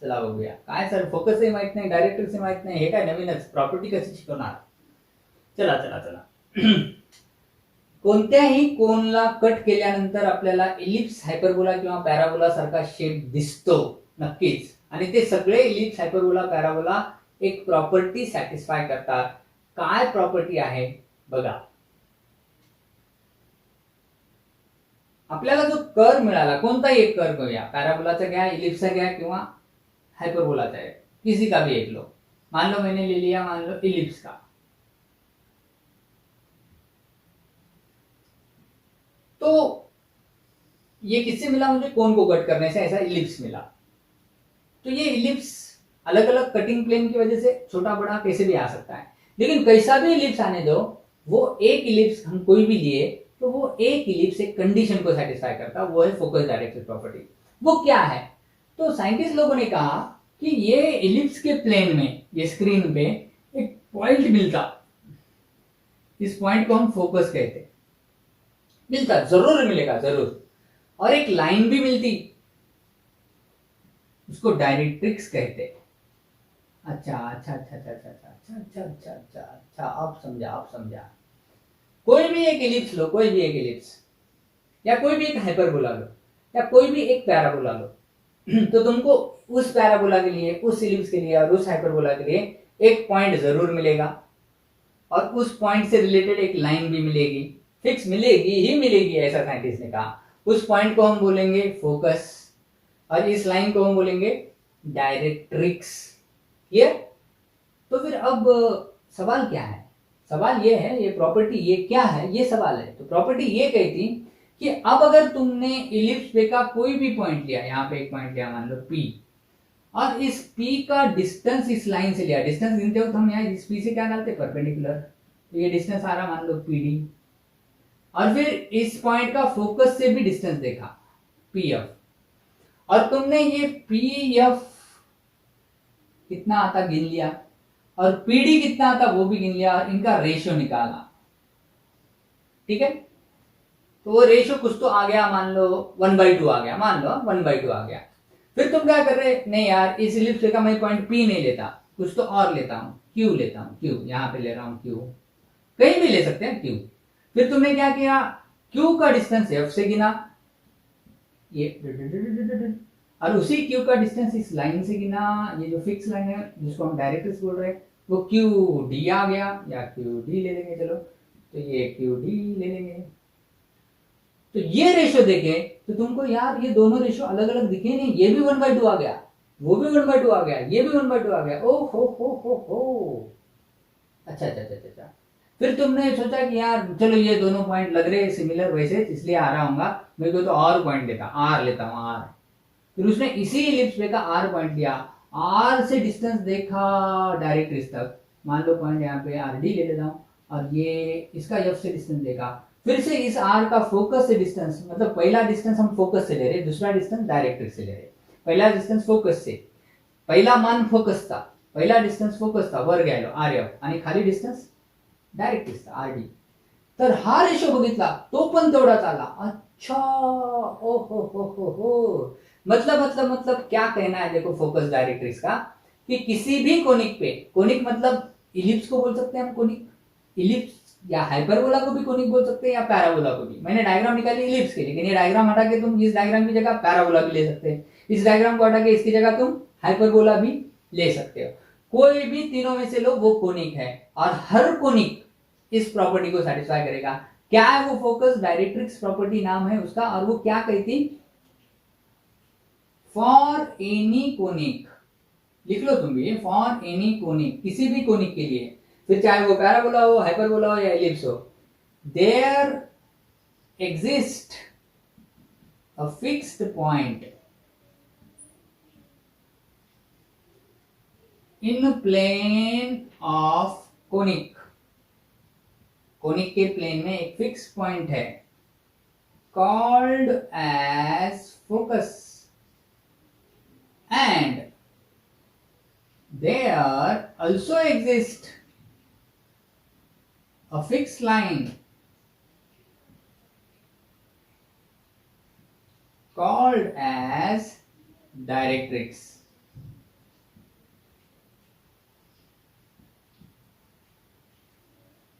चला बघूया। काय सर फोकसही माहित नाही, डायरेक्ट्रिक्सही माहित नाही, हे काय नवीनच, प्रॉपर्टी कशी शिकवणार। चला चला चला कोणत्याही कोनला कट केल्यानंतर आपल्याला इलिप्स, हायपरबोला किंवा पॅराबोला सारखा शेप दिसतो नक्कीच, आणि ते सगळे इलिप्स, हायपरबोला, पॅराबोला एक प्रॉपर्टी सॅटिस्फाय करतात। काय प्रॉपर्टी आहे बघा, आपल्याला जो कर्व मिळाला, कोणताही एक कर्व घ्या, पॅराबोलाचा घ्या, इलिप्सचा घ्या किंवा हाइपरबोला चाहे किसी का भी एक लो, मान लो मैंने ले लिया मान लो इलिप्स का, तो ये किससे मिला मुझे, कोन को कट करने से ऐसा इलिप्स मिला। तो ये इलिप्स अलग अलग कटिंग प्लेन की वजह से छोटा बड़ा कैसे भी आ सकता है, लेकिन कैसा भी इलिप्स आने दो, वो एक इलिप्स हम कोई भी लिए तो वो एक इलिप्स एक कंडीशन को सेटिस्फाई करता, वो है फोकस डायरेक्ट्रिक्स प्रॉपर्टी। वो क्या है, तो साइंटिस्ट लोगों ने कहा कि ये इलिप्स के प्लेन में, ये स्क्रीन पे एक पॉइंट मिलता, इस पॉइंट को हम फोकस कहते, मिलता जरूर मिलेगा जरूर, और एक लाइन भी मिलती, उसको डायरेक्ट्रिक्स कहते। अच्छा अच्छा अच्छा अच्छा अच्छा अच्छा अच्छा अच्छा अच्छा अच्छा, अब समझा। कोई भी एक इलिप्स लो, कोई भी एक इलिप्स, या कोई भी एक हाइपरबोला लो, या कोई भी एक पैराबोला लो, तो तुमको उस पैराबोला के लिए, उस इलिप्स के लिए और उस हाइपरबोला के लिए एक पॉइंट जरूर मिलेगा, और उस पॉइंट से रिलेटेड एक लाइन भी मिलेगी, फिक्स मिलेगी ही मिलेगी, ऐसा साइंटिस्ट ने कहा। उस पॉइंट को हम बोलेंगे फोकस, और इस लाइन को हम बोलेंगे डायरेक्ट्रिक्स। क्लियर? तो फिर अब सवाल क्या है, सवाल ये है, ये प्रॉपर्टी ये क्या है, ये सवाल है। तो प्रॉपर्टी ये कहती कि अब अगर तुमने इलिप्स पे का कोई भी पॉइंट लिया, यहाँ पे एक पॉइंट लिया मान लो P, और इस P का डिस्टेंस इस लाइन से लिया, डिस्टेंस गिनते हो तो हम यहाँ इस P से क्या डालते, परपेंडिकुलर, तो ये डिस्टेंस आ रहा मान लो PD, और फिर इस पॉइंट का फोकस से भी डिस्टेंस देखा PF, और तुमने ये PF कितना आता गिन लिया, और PD कितना आता वो भी गिन लिया, और इनका रेशियो निकाला। ठीक है, तो वो रेशियो कुछ तो आ गया, मान लो 1/2 आ गया, मान लो 1/2 आ गया। फिर तुम क्या कर रहे, नहीं यार इस इलिप्स का मैं पॉइंट P नहीं लेता, कुछ तो और लेता हूं, Q लेता हूं, Q यहां पे ले रहा हूं, Q कहीं भी ले सकते हैं Q। फिर तुमने क्या किया, Q का डिस्टेंस F से गिना, ये, और उसी Q का डिस्टेंस इस लाइन से गिना, ये जो फिक्स लाइन है जिसको हम डायरेक्ट्रिक्स बोल रहे हैं, वो QD आ गया, या QD ले लेंगे चलो, तो ये QD ले लेंगे। तो ये रेशियो देखे तो तुमको यार ये दोनों रेशियो अलग अलग दिखे नहीं, ये भी 1/2 आ गया, वो भी 1/2 आ गया, ये भी 1/2 आ गया, ओ हो। अच्छा अच्छा अच्छा अच्छा। फिर तुमने सोचा कि यार चलो ये दोनों पॉइंट लग रहे हैं सिमिलर, वैसे इसलिए आ रहा हूँ, मेरे को तो और पॉइंट लेता, आर लेता हूँ, आर। फिर उसने इसी इलिप्स पे का आर पॉइंट लिया, आर से डिस्टेंस देखा डायरेक्ट्रिक्स तक, मान लो पॉइंट यहाँ पे आर डी ले लेता हूँ, और ये इसका एफ से डिस्टेंस देखा, फिर से इस आर का फोकस से डिस्टेंस, मतलब पहला डिस्टेंस हम फोकस से ले रहे, दूसरा डिस्टेंस डायरेक्ट्रिक्स से ले रहे। पहला डिस्टेंस फोकस से, पहिला मान फोकस था, पहिला डिस्टन्स फोकस था वर गेलो आरएफ, आणि खाली डिस्टन्स डायरेक्ट्रिक्स था आरडी। तर हा रेशो बघितला तो पण तेवढाच आला। अच्छा, ओ हो, मतलब क्या कहना है देखो फोकस डायरेक्ट्रिक्स का, कि किसी भी कोनिक पे, कोनिक मतलब इलिप्स को बोल सकते हैं हम कोनिक, इलिप्स या हाइपरबोला को भी कोनिक बोल सकते हैं, या पैराबोला को भी। मैंने डायग्राम निकाली इलिप्स के, लेकिन ये डायग्राम हटा के तुम इस डायग्राम की जगह पैराबोला भी ले सकते हैं, इस डायग्राम को हटा के इसकी जगह तुम हाइपरबोला भी ले सकते हो। कोई भी तीनों में से लो वो कोनिक है, और हर कोनिक इस प्रॉपर्टी को सेटिस्फाई करेगा। क्या है वो, फोकस डायरेक्ट्रिक्स प्रॉपर्टी नाम है उसका, और वो क्या कहती, फॉर एनी कोनिक, लिख लो तुम भी, फॉर एनी कोनिक, किसी भी कोनिक के लिए, फिर चाहे वो पैराबोला हो, हाइपरबोला हो या एलिप्स हो, there exist a fixed point in plane of conic, conic के प्लेन में एक फिक्स पॉइंट है, called as focus, and there also exist a fixed line called as directrix.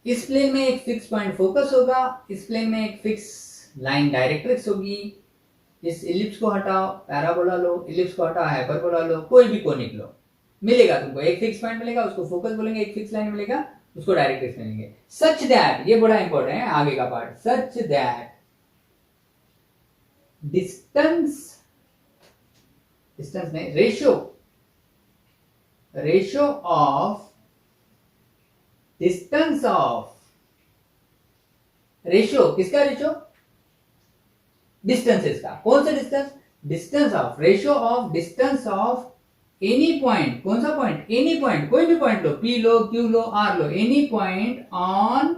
इस प्लेन में एक फिक्स पॉइंट फोकस होगा, इस प्लेन में एक फिक्स लाइन डायरेक्ट्रिक्स होगी। इस इलिप्स को हटाओ, पैराबोला लो, इलिप्स को हटाओ, हाइपरबोला लो, कोई भी कोनिक लो, मिलेगा तुमको एक फिक्स पॉइंट मिलेगा, उसको फोकस बोलेंगे, एक फिक्स लाइन मिलेगा उसको डायरेक्ट्रिक्स मिलेंगे। सच दैट, ये बड़ा इंपॉर्टेंट है आगे का part, such that distance, distance नहीं ratio ratio of distance of, ratio किसका, रेशियो डिस्टेंसेस का, कौन सा distance, distance of, ratio of distance of any point, कौन सा पॉइंट, एनी पॉइंट, कोई भी पॉइंट लो, पी लो, क्यू लो, आर लो, any point on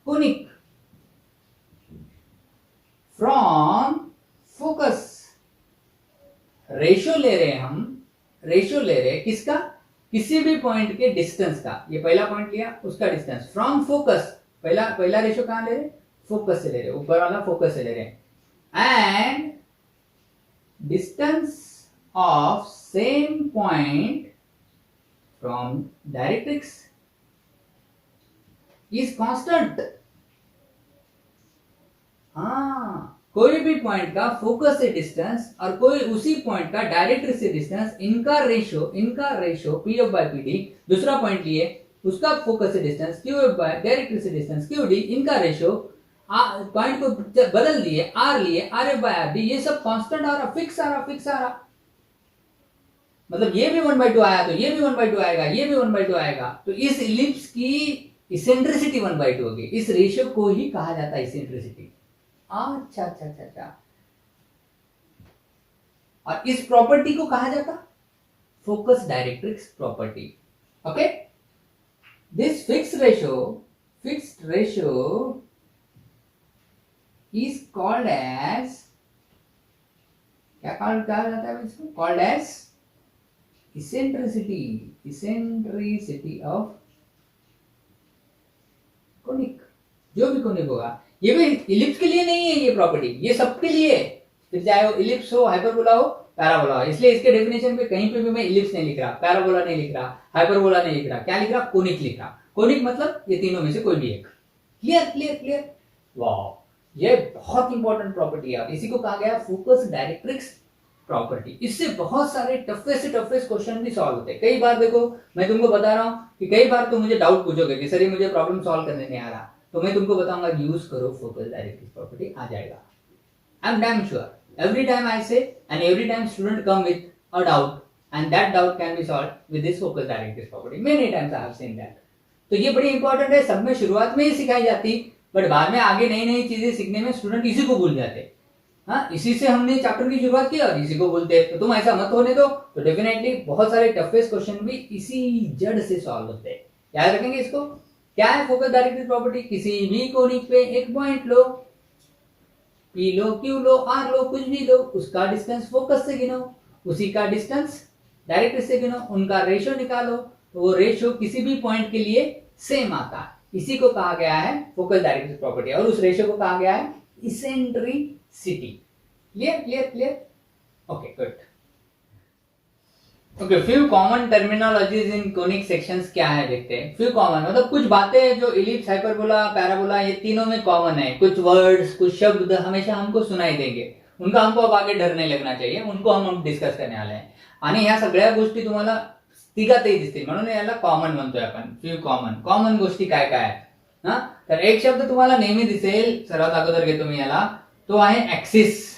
conic from focus. Ratio ले रहे हैं हम, रेशियो ले रहे हैं किसका, किसी भी पॉइंट के डिस्टेंस का, ये पहला पॉइंट लिया उसका डिस्टेंस फ्रॉम फोकस, पहला रेशियो कहां ले रहे, फोकस से ले रहे, ऊपर वाला फोकस से ले रहे हैं, and distance of same point from directrix is constant. हाँ, कोई भी पॉइंट का फोकस से डिस्टेंस और कोई उसी पॉइंट का डायरेक्ट्रिक्स से डिस्टेंस, इनका ratio P F by P D, दूसरा पॉइंट लिए उसका फोकस से distance Q F by directrix से डिस्टेंस क्यू डी, इनका रेशियो पॉइंट को बदल दिए, आर लिए, R F by R D, ये सब कांस्टेंट आ रहा, फिक्स आ रहा, मतलब ये भी 1/2 आया तो ये भी 1/2 आएगा, ये भी 1/2 आएगा, तो इस इलिप्स की इसेंट्रिसिटी 1/2 होगी। इस रेशियो को ही कहा जाता है इसेंट्रिसिटी। अच्छा, और इस प्रॉपर्टी को कहा जाता focus directrix property. Okay, this fixed ratio is called as, क्या कहा जाता है इसको, called as eccentricity of conic, जो भी कोनिक होगा। ये भी इलिप्स के लिए नहीं है ये प्रॉपर्टी, ये सबके लिए, फिर चाहे वो इलिप्स हो, हाइपरबोला हो, पैराबोला हो। इसलिए इसके डेफिनेशन पे कहीं पे भी मैं इलिप्स नहीं लिख रहा, पैराबोला नहीं लिख रहा, हाइपरबोला नहीं लिख रहा, क्या लिख रहा, कोनिक लिख रहा। कोनिक मतलब ये तीनों में से कोई भी एक। क्लियर, वाह, ये बहुत इंपॉर्टेंट प्रॉपर्टी है, इसी को कहा गया फोकस डायरेक्ट्रिक्स प्रॉपर्टी। इससे बहुत सारे टफेस्ट क्वेश्चन भी सॉल्व होते हैं। कई बार देखो, मैं तुमको बता रहा हूँ कि कई बार तुम मुझे डाउट पूछोगे कि सर ये मुझे प्रॉब्लम सॉल्व करने नहीं आ रहा, तो मैं तुमको बताऊंगा यूज करो फोकस डायरेक्ट्रिक्स प्रॉपर्टी, आ जाएगा। I am damn sure every time I say and every time student come with a doubt and that doubt can be solved with this focus directrix property. Many times I have seen that. तो ये बड़ी important है, सब में शुरुआत में ही सिखाई जाती, बट बाद में आगे नई चीजें सीखने में स्टूडेंट इसी को भूल जाते। हाँ, इसी से हमने चैप्टर की शुरुआत की और इसी को बोलते हैं, तो तुम ऐसा मत होने दो। तो डेफिनेटली बहुत सारे टफेस्ट क्वेश्चन भी इसी जड़ से सॉल्व होते हैं। याद रखेंगे इसको। क्या है फोकस डायरेक्ट्रिक्स प्रॉपर्टी, किसी भी कोनिक पे एक पॉइंट लो, पी लो, क्यू लो, आर लो, कुछ भी लो, उसका डिस्टेंस फोकस से गिनो, उसी का डिस्टेंस डायरेक्ट्रिक्स से गिनो, उनका रेशियो निकालो, तो वो रेशियो किसी भी पॉइंट के लिए सेम आता है। इसी को कहा गया है फोकस डायरेक्ट्रिक्स प्रॉपर्टी, और उस रेशियो को कहा गया है eccentricity. Clear, okay, good. Okay, few common terminologies in conic sections क्या है देखते हैं। फ्यू कॉमन मतलब कुछ बातें जो इलिप्स, हाइपरबोला, पैराबोला, ये तीनों में कॉमन है। कुछ वर्ड्स, कुछ शब्द हमेशा हमको सुनाई देंगे, उनका हमको अब आगे डर नहीं लगना चाहिए, उनको हम डिस्कस करने वाले हैं। आणि ह्या सगळ्या गोष्टी तुम्हाला तिघातही दिसतील, म्हणून याला कॉमन म्हणतोय आपण। फ्यू कॉमन गोष्टी काय काय आहेत ना, तर एक शब्द तुम्हाला नेहमी दिसेल, सर्वात अगोदर घेतो मी याला, तो आहे ऍक्सिस।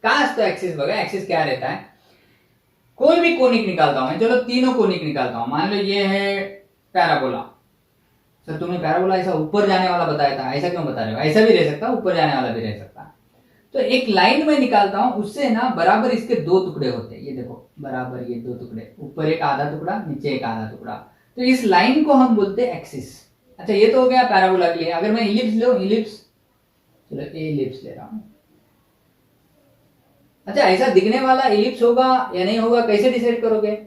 क्या असतो एक्सिस, बघा एक्सिस क्या रहता है। कोई भी कोनिक निकालता हूं मैं, चलो तीनों कोनिक निकालता हूं। मान लो ये है पैराबोला, सर तुमने पैराबोला ऐसा ऊपर जाने वाला बताया था, ऐसा क्यों बता रहे हो, ऐसा भी रह सकता, ऊपर जाने वाला भी रह सकता। तो एक लाइन में निकालता हूं, उससे ना बराबर इसके दो टुकड़े होते हैं, ये देखो बराबर ये दो टुकड़े, ऊपर एक आधा टुकड़ा, नीचे एक आधा टुकड़ा, तो इस लाइन को हम बोलते हैं एक्सिस। अच्छा, ये तो हो गया पैराबोला के लिए। अगर मैं इलिप्स लो, इलिप्स, चलो इलिप्स ले रहा हूं। अच्छा, ऐसा दिखने वाला इलिप्स होगा या नहीं होगा, कैसे डिसाइड करोगे?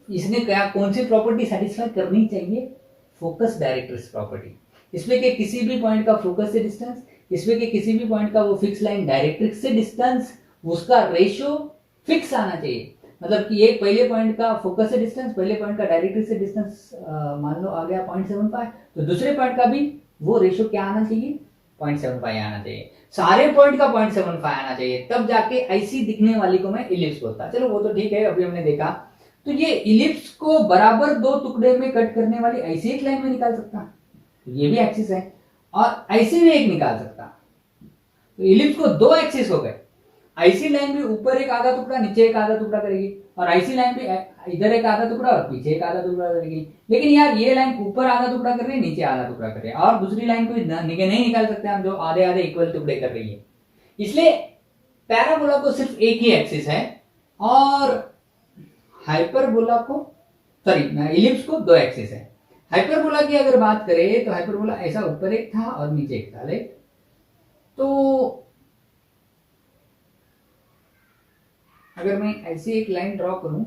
इसने क्या, कौन सी प्रॉपर्टी सेटिस्फाई करनी चाहिए? Focus directrix property. इसमें कि किसी भी पॉइंट का फोकस से डिस्टेंस, इसमें कि किसी भी पॉइंट का वो फिक्स लाइन डायरेक्ट्रिक्स से डिस्टेंस, उसका रेशियो फिक्स आना चाहिए। मतलब कि एक पहले पॉइंट का फोकस से डिस्टेंस, पहले पॉइंट का डायरेक्ट्रिक्स से डिस्टेंस मान लो आ गया 0.75, तो दूसरे पॉइंट का भी वो रेशियो क्या आना चाहिए? 0.75 आना चाहिए। सारे पॉइंट का 0.75 आना चाहिए, तब जाके ऐसी दिखने वाली को मैं इलिप्स बोलता। चलो वो तो ठीक है, अभी हमने देखा। तो ये इलिप्स को बराबर दो टुकड़े में कट करने वाली ऐसी एक लाइन में निकाल सकता, तो ये भी एक्सिस है, और ऐसे भी एक निकाल सकता। तो इलिप्स को दो एक्सिस हो गए। आईसी लाइन भी ऊपर एक आधा टुकड़ा नीचे एक आधा टुकड़ा करेगी, और आईसी लाइन भी इधर एक आधा टुकड़ा और पीछे एक आधा टुकड़ा करेगी। लेकिन यार ये लाइन ऊपर आधा टुकड़ा कर रही है, नीचे आधा टुकड़ा कर रही है, और दूसरी लाइन को नहीं निकाल सकते हम जो आधे आधे इक्वल टुकड़े कर रही है। इसलिए पैराबोला को सिर्फ एक ही एक्सिस है, और हाइपरबोला को सॉरी इलिप्स को दो एक्सिस है। हाइपरबोला की अगर बात करें तो हाइपरबोला ऐसा ऊपर एक था और नीचे एक था। राइट, तो अगर मैं ऐसी एक लाइन ड्रॉ करूं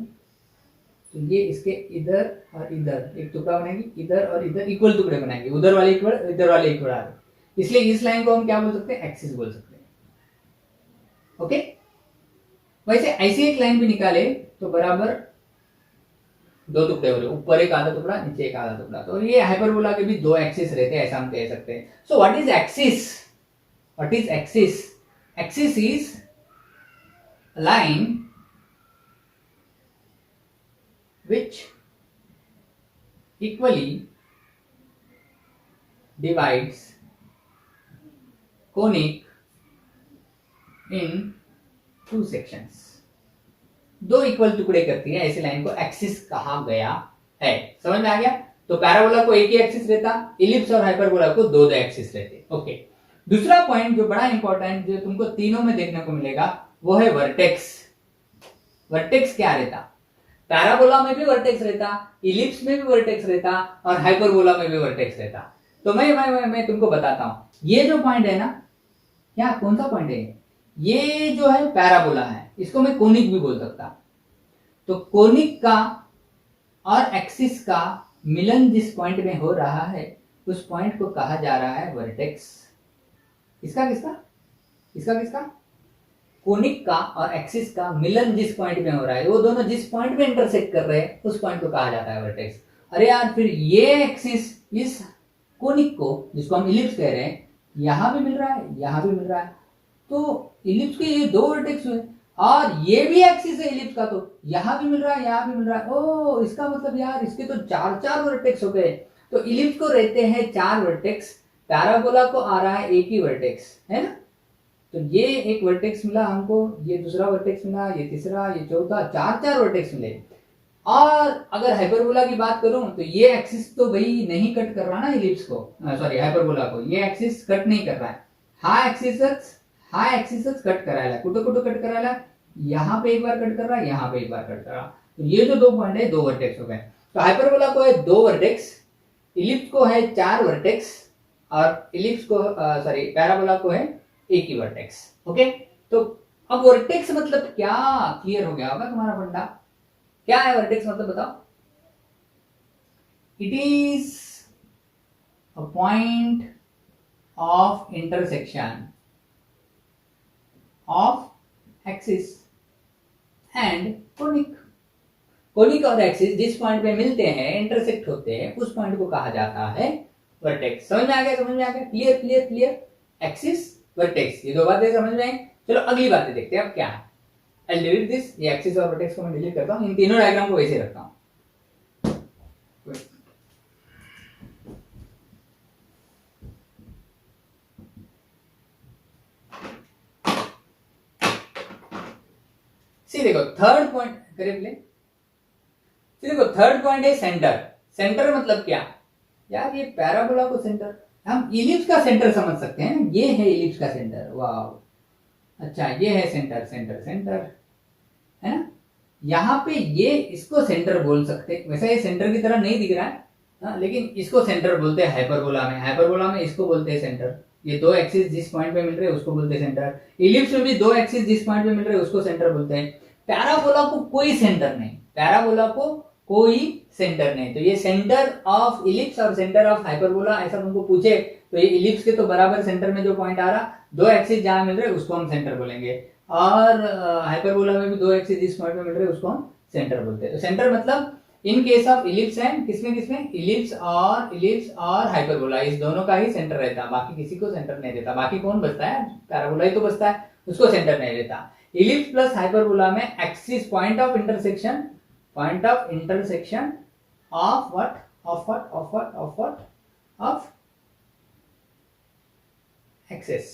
तो ये इसके इधर और इधर एक टुकड़ा बनाएगी, इधर और इधर इक्वल टुकड़े बनाएंगे, उधर वाले इक्वल इधर वाले इक्वल। इसलिए इस लाइन को हम क्या बोल सकते हैं, एक्सिस बोल सकते हैं। ओके, वैसे ऐसी एक लाइन भी निकाले तो बराबर दो टुकड़े हो रहे, ऊपर एक आधा टुकड़ा नीचे एक आधा टुकड़ा। तो ये हाइपरबोला के भी दो एक्सिस रहते हैं, ऐसा हम कह सकते हैं। So what is axis? What is axis? Axis is line which equally divides conic in two sections। दो इक्वल टुकड़े करती है, ऐसी लाइन को एक्सिस कहा गया है। समझ में आ गया? तो पैराबोला को एक ही एक्सिस रहता, इलिप्स और हाइपरबोला को दो दो एक्सिस रहते। ओके, दूसरा पॉइंट जो बड़ा इंपॉर्टेंट जो तुमको तीनों में देखने को मिलेगा वो है वर्टेक्स। वर्टेक्स क्या रहता? पैराबोला में भी वर्टेक्स रहता, इलिप्स में भी वर्टेक्स रहता, और हाइपरबोला में भी वर्टेक्स रहता। तो मैं तुमको बताता हूं। ये जो पॉइंट है ना, क्या कौन सा पॉइंट है? ये जो है पैराबोला है, इसको मैं कोनिक भी बोल सकता। तो कोनिक का और एक्सिस का मिलन जिस पॉइंट में हो रहा है उस पॉइंट को कहा जा रहा है वर्टेक्स। इसका किसका? इसका किसका? कोनिक का और एक्सिस का मिलन जिस पॉइंट में हो रहा है, वो दोनों जिस पॉइंट में इंटरसेक्ट कर रहे हैं उस पॉइंट को कहा जाता है वर्टेक्स। अरे यार, फिर ये एक्सिस इस कोनिक को, जिसको हम इलिप्स कह रहे हैं, यहां भी मिल रहा है, यहां भी मिल रहा है। तो इलिप्स के ये दो वर्टेक्स हुए, और ये भी एक्सिस है इलिप्स का, तो यहां भी मिल रहा है, यहां भी मिल रहा है। ओ, इसका मतलब यार इसके तो चार चार वर्टेक्स हो गए। तो इलिप्स को रहते हैं चार वर्टेक्स, पैराबोला को आ रहा है एक ही वर्टेक्स, है ना। तो ये एक वर्टेक्स मिला हमको, ये दूसरा वर्टेक्स मिला, ये तीसरा, ये चौथा, चार चार वर्टेक्स मिले। और अगर हाइपरबोला की बात करूं तो ये एक्सिस तो भाई नहीं कट कर रहा ना इलिप्स को, सॉरी हाइपरबोला को, ये एक्सिस कट नहीं कर रहा है। हा एक्सिस कट करायला, कुठं कुठं कट करायला, यहाँ पे एक बार कट कर रहा है, यहाँ पे एक बार कट कर रहा। तो ये जो दो पॉइंट है, दो वर्टेक्स हो गए। तो हाइपरबोला को है दो वर्टेक्स, इलिप्स को है चार वर्टेक्स, और इलिप्स को सॉरी पैराबोला को है एक ही वर्टेक्स। ओके, तो अब वर्टेक्स मतलब क्या, क्लियर हो गया होगा तुम्हारा फंडा। क्या है वर्टेक्स मतलब बताओ? It is a point of intersection of axis and conic. Conic और एक्सिस जिस पॉइंट पे मिलते हैं, इंटरसेक्ट होते हैं, उस पॉइंट को कहा जाता है वर्टेक्स। समझ में आ गया? समझ में आ गया? Clear clear clear. Axis, vertex, ये दो बातें समझ में आई। चलो अगली बातें देखते हैं अब क्या है। आई डिलीट दिस, ये एक्सिस और वर्टेक्स को मैं डिलीट करता हूं, इन तीनों डायग्राम को वैसे रखता हूं। सी देखो थर्ड पॉइंट करे प्ले। सी देखो थर्ड पॉइंट है सेंटर। सेंटर मतलब क्या यार? ये पैराबोला को सेंटर, हम इलिप्स का सेंटर समझ सकते हैं। ये है इलिप्स का सेंटर, वाह, अच्छा ये है सेंटर, सेंटर सेंटर है ना। यहाँ पे ये इसको सेंटर बोल सकते हैं। वैसे ये सेंटर की तरह नहीं दिख रहा है ना, लेकिन इसको सेंटर बोलते हैं हाइपरबोला में। हाइपरबोला में इसको बोलते हैं सेंटर। ये दो एक्सिस जिस पॉइंट पे मिल रहे हैं उसको बोलते हैं सेंटर। इलिप्स में भी दो एक्सिस जिस पॉइंट पे मिल रहे हैं उसको सेंटर बोलते हैं। पैराबोला को कोई सेंटर नहीं, पैराबोला को कोई सेंटर नहीं। तो ये सेंटर ऑफ इलिप्स और सेंटर ऑफ हाइपरबोला ऐसा तुमको पूछे तो ये इलिप्स के तो बराबर सेंटर में जो पॉइंट आ रहा, दो एक्सिस जहां मिल रहे उसको हम सेंटर बोलेंगे, और हाइपरबोला में भी दो एक्सिस जिस पॉइंट पे मिल रहे उसको हम सेंटर बोलते हैं। तो सेंटर मतलब in case of ellipse and किसमें इलिप्स और हाइपरबोला, इस दोनों का ही सेंटर रहता, बाकी किसी को सेंटर नहीं रहता। बाकी कौन बचता है? पैराबोला ही तो बचता है, उसको सेंटर नहीं रहता। इलिप्स प्लस हाइपरबोला में axis point of intersection of what? Of axis.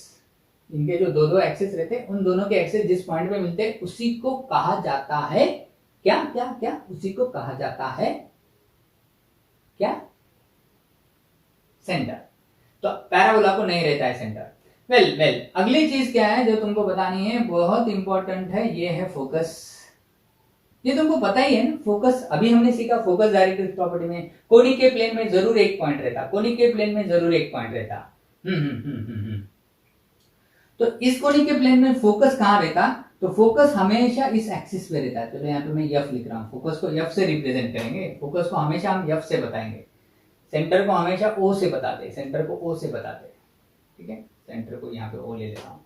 इनके जो दो दो एक्सिस रहते हैं, उन दोनों के एक्सिस जिस पॉइंट पे मिलते हैं उसी को कहा जाता है क्या क्या क्या, उसी को कहा जाता है क्या, सेंटर। तो पैराबोला को नहीं रहता है सेंटर। वेल अगली चीज क्या है जो तुमको बतानी है, बहुत इंपॉर्टेंट है, ये है फोकस। ये तुमको पता ही है ना, फोकस अभी हमने सीखा, फोकस डायरेक्ट्रिक्स प्रॉपर्टी में कोनिक के प्लेन में जरूर एक पॉइंट रहता, कोनिक के प्लेन में जरूर एक पॉइंट रहता। तो इस कोनिक के प्लेन में फोकस कहां रहता, तो फोकस हमेशा इस एक्सिस पे रहता है। चलो यहाँ पे मैं एफ लिख रहा हूँ, फोकस को एफ से रिप्रेजेंट करेंगे, फोकस को हमेशा हम एफ से बताएंगे, सेंटर को हमेशा ओ से बताते, सेंटर को ओ से बताते, ठीक है। सेंटर को यहाँ पे ओ ले लेता हूँ,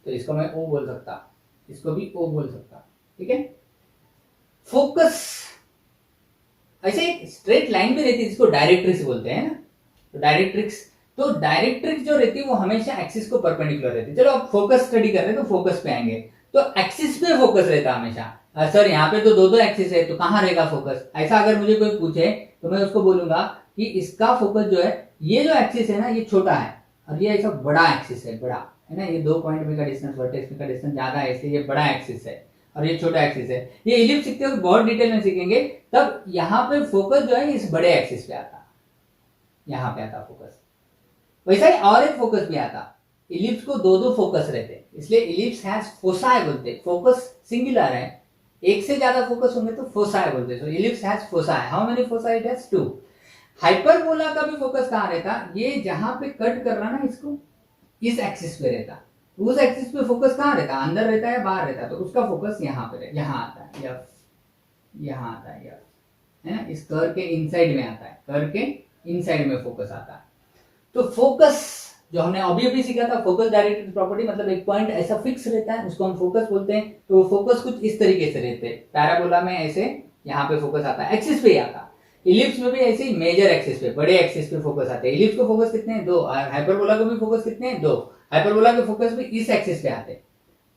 तो इसको मैं ओ बोल सकता, इसको भी ओ बोल सकता, ठीक है। फोकस ऐसे एक स्ट्रेट लाइन में रहती है जिसको डायरेक्ट्रिक्स बोलते हैं ना, तो डायरेक्ट्रिक्स, तो डायरेक्ट्रिक्स जो रहती है वो हमेशा एक्सिस को परपेंडिकुलर रहती है। चलो अब फोकस स्टडी कर रहे हैं तो फोकस पे आएंगे, तो एक्सिस पे फोकस रहता है हमेशा। सर यहाँ पे तो दो दो एक्सिस है, तो कहाँ रहेगा फोकस, ऐसा अगर मुझे कोई पूछे तो मैं उसको बोलूंगा कि इसका फोकस जो है, ये जो एक्सिस है ना ये छोटा है, और ये ऐसा बड़ा एक्सिस है, बड़ा है ना, ये 2 पॉइंट में का डिस्टेंस, वर्टेक्स में का डिस्टेंस ज्यादा है, इसलिए ये बड़ा एक्सिस है और ये छोटा एक्सिस है। ये इलिप्स सीखते हो बहुत डिटेल में सीखेंगे, तब यहाँ पे फोकस जो है इस बड़े एक्सिस पे आता, यहाँ पे आता फोकस। वैसा ही और एक फोकस भी आता, इलिप्स को दो दो फोकस रहते, इसलिए इलिप्स हैज फोसाई बोलते, फोकस सिंगुलर है, एक से ज्यादा फोकस होंगे तो फोसाई बोलते। So ellipse has foci, how many foci it has 2। Hyperbola का भी फोकस कहाँ रहता, ये जहां पे कट कर रहा ना इसको, इस एक्सिस पे रहता, उस एक्सिस पे फोकस कहाँ रहता, अंदर रहता है बाहर रहता, तो उसका फोकस यहाँ पे रहता, यहाँ आता है यफ, यहाँ आता है यफ, है ना, इस कर्व के इनसाइड में आता है, कर्व के इनसाइड में फोकस आता है। तो फोकस जो हमने अभी सीखा था, फोकस डायरेक्ट्रिक्स प्रॉपर्टी, मतलब एक पॉइंट ऐसा फिक्स रहता है उसको हम फोकस बोलते हैं। तो फोकस कुछ इस तरीके से रहते हैं, पैराबोला में ऐसे यहाँ पे फोकस आता है, एक्सिस पे ही आता, इलिप्स में भी ऐसे ही मेजर एक्सिस पे, बड़े एक्सिस पे फोकस आते हैं। इलिप्स को फोकस कितने हैं, 2, हाइपरबोला को भी फोकस कितने हैं, 2, हाइपरबोला के फोकस भी इस एक्सिस पे आते हैं,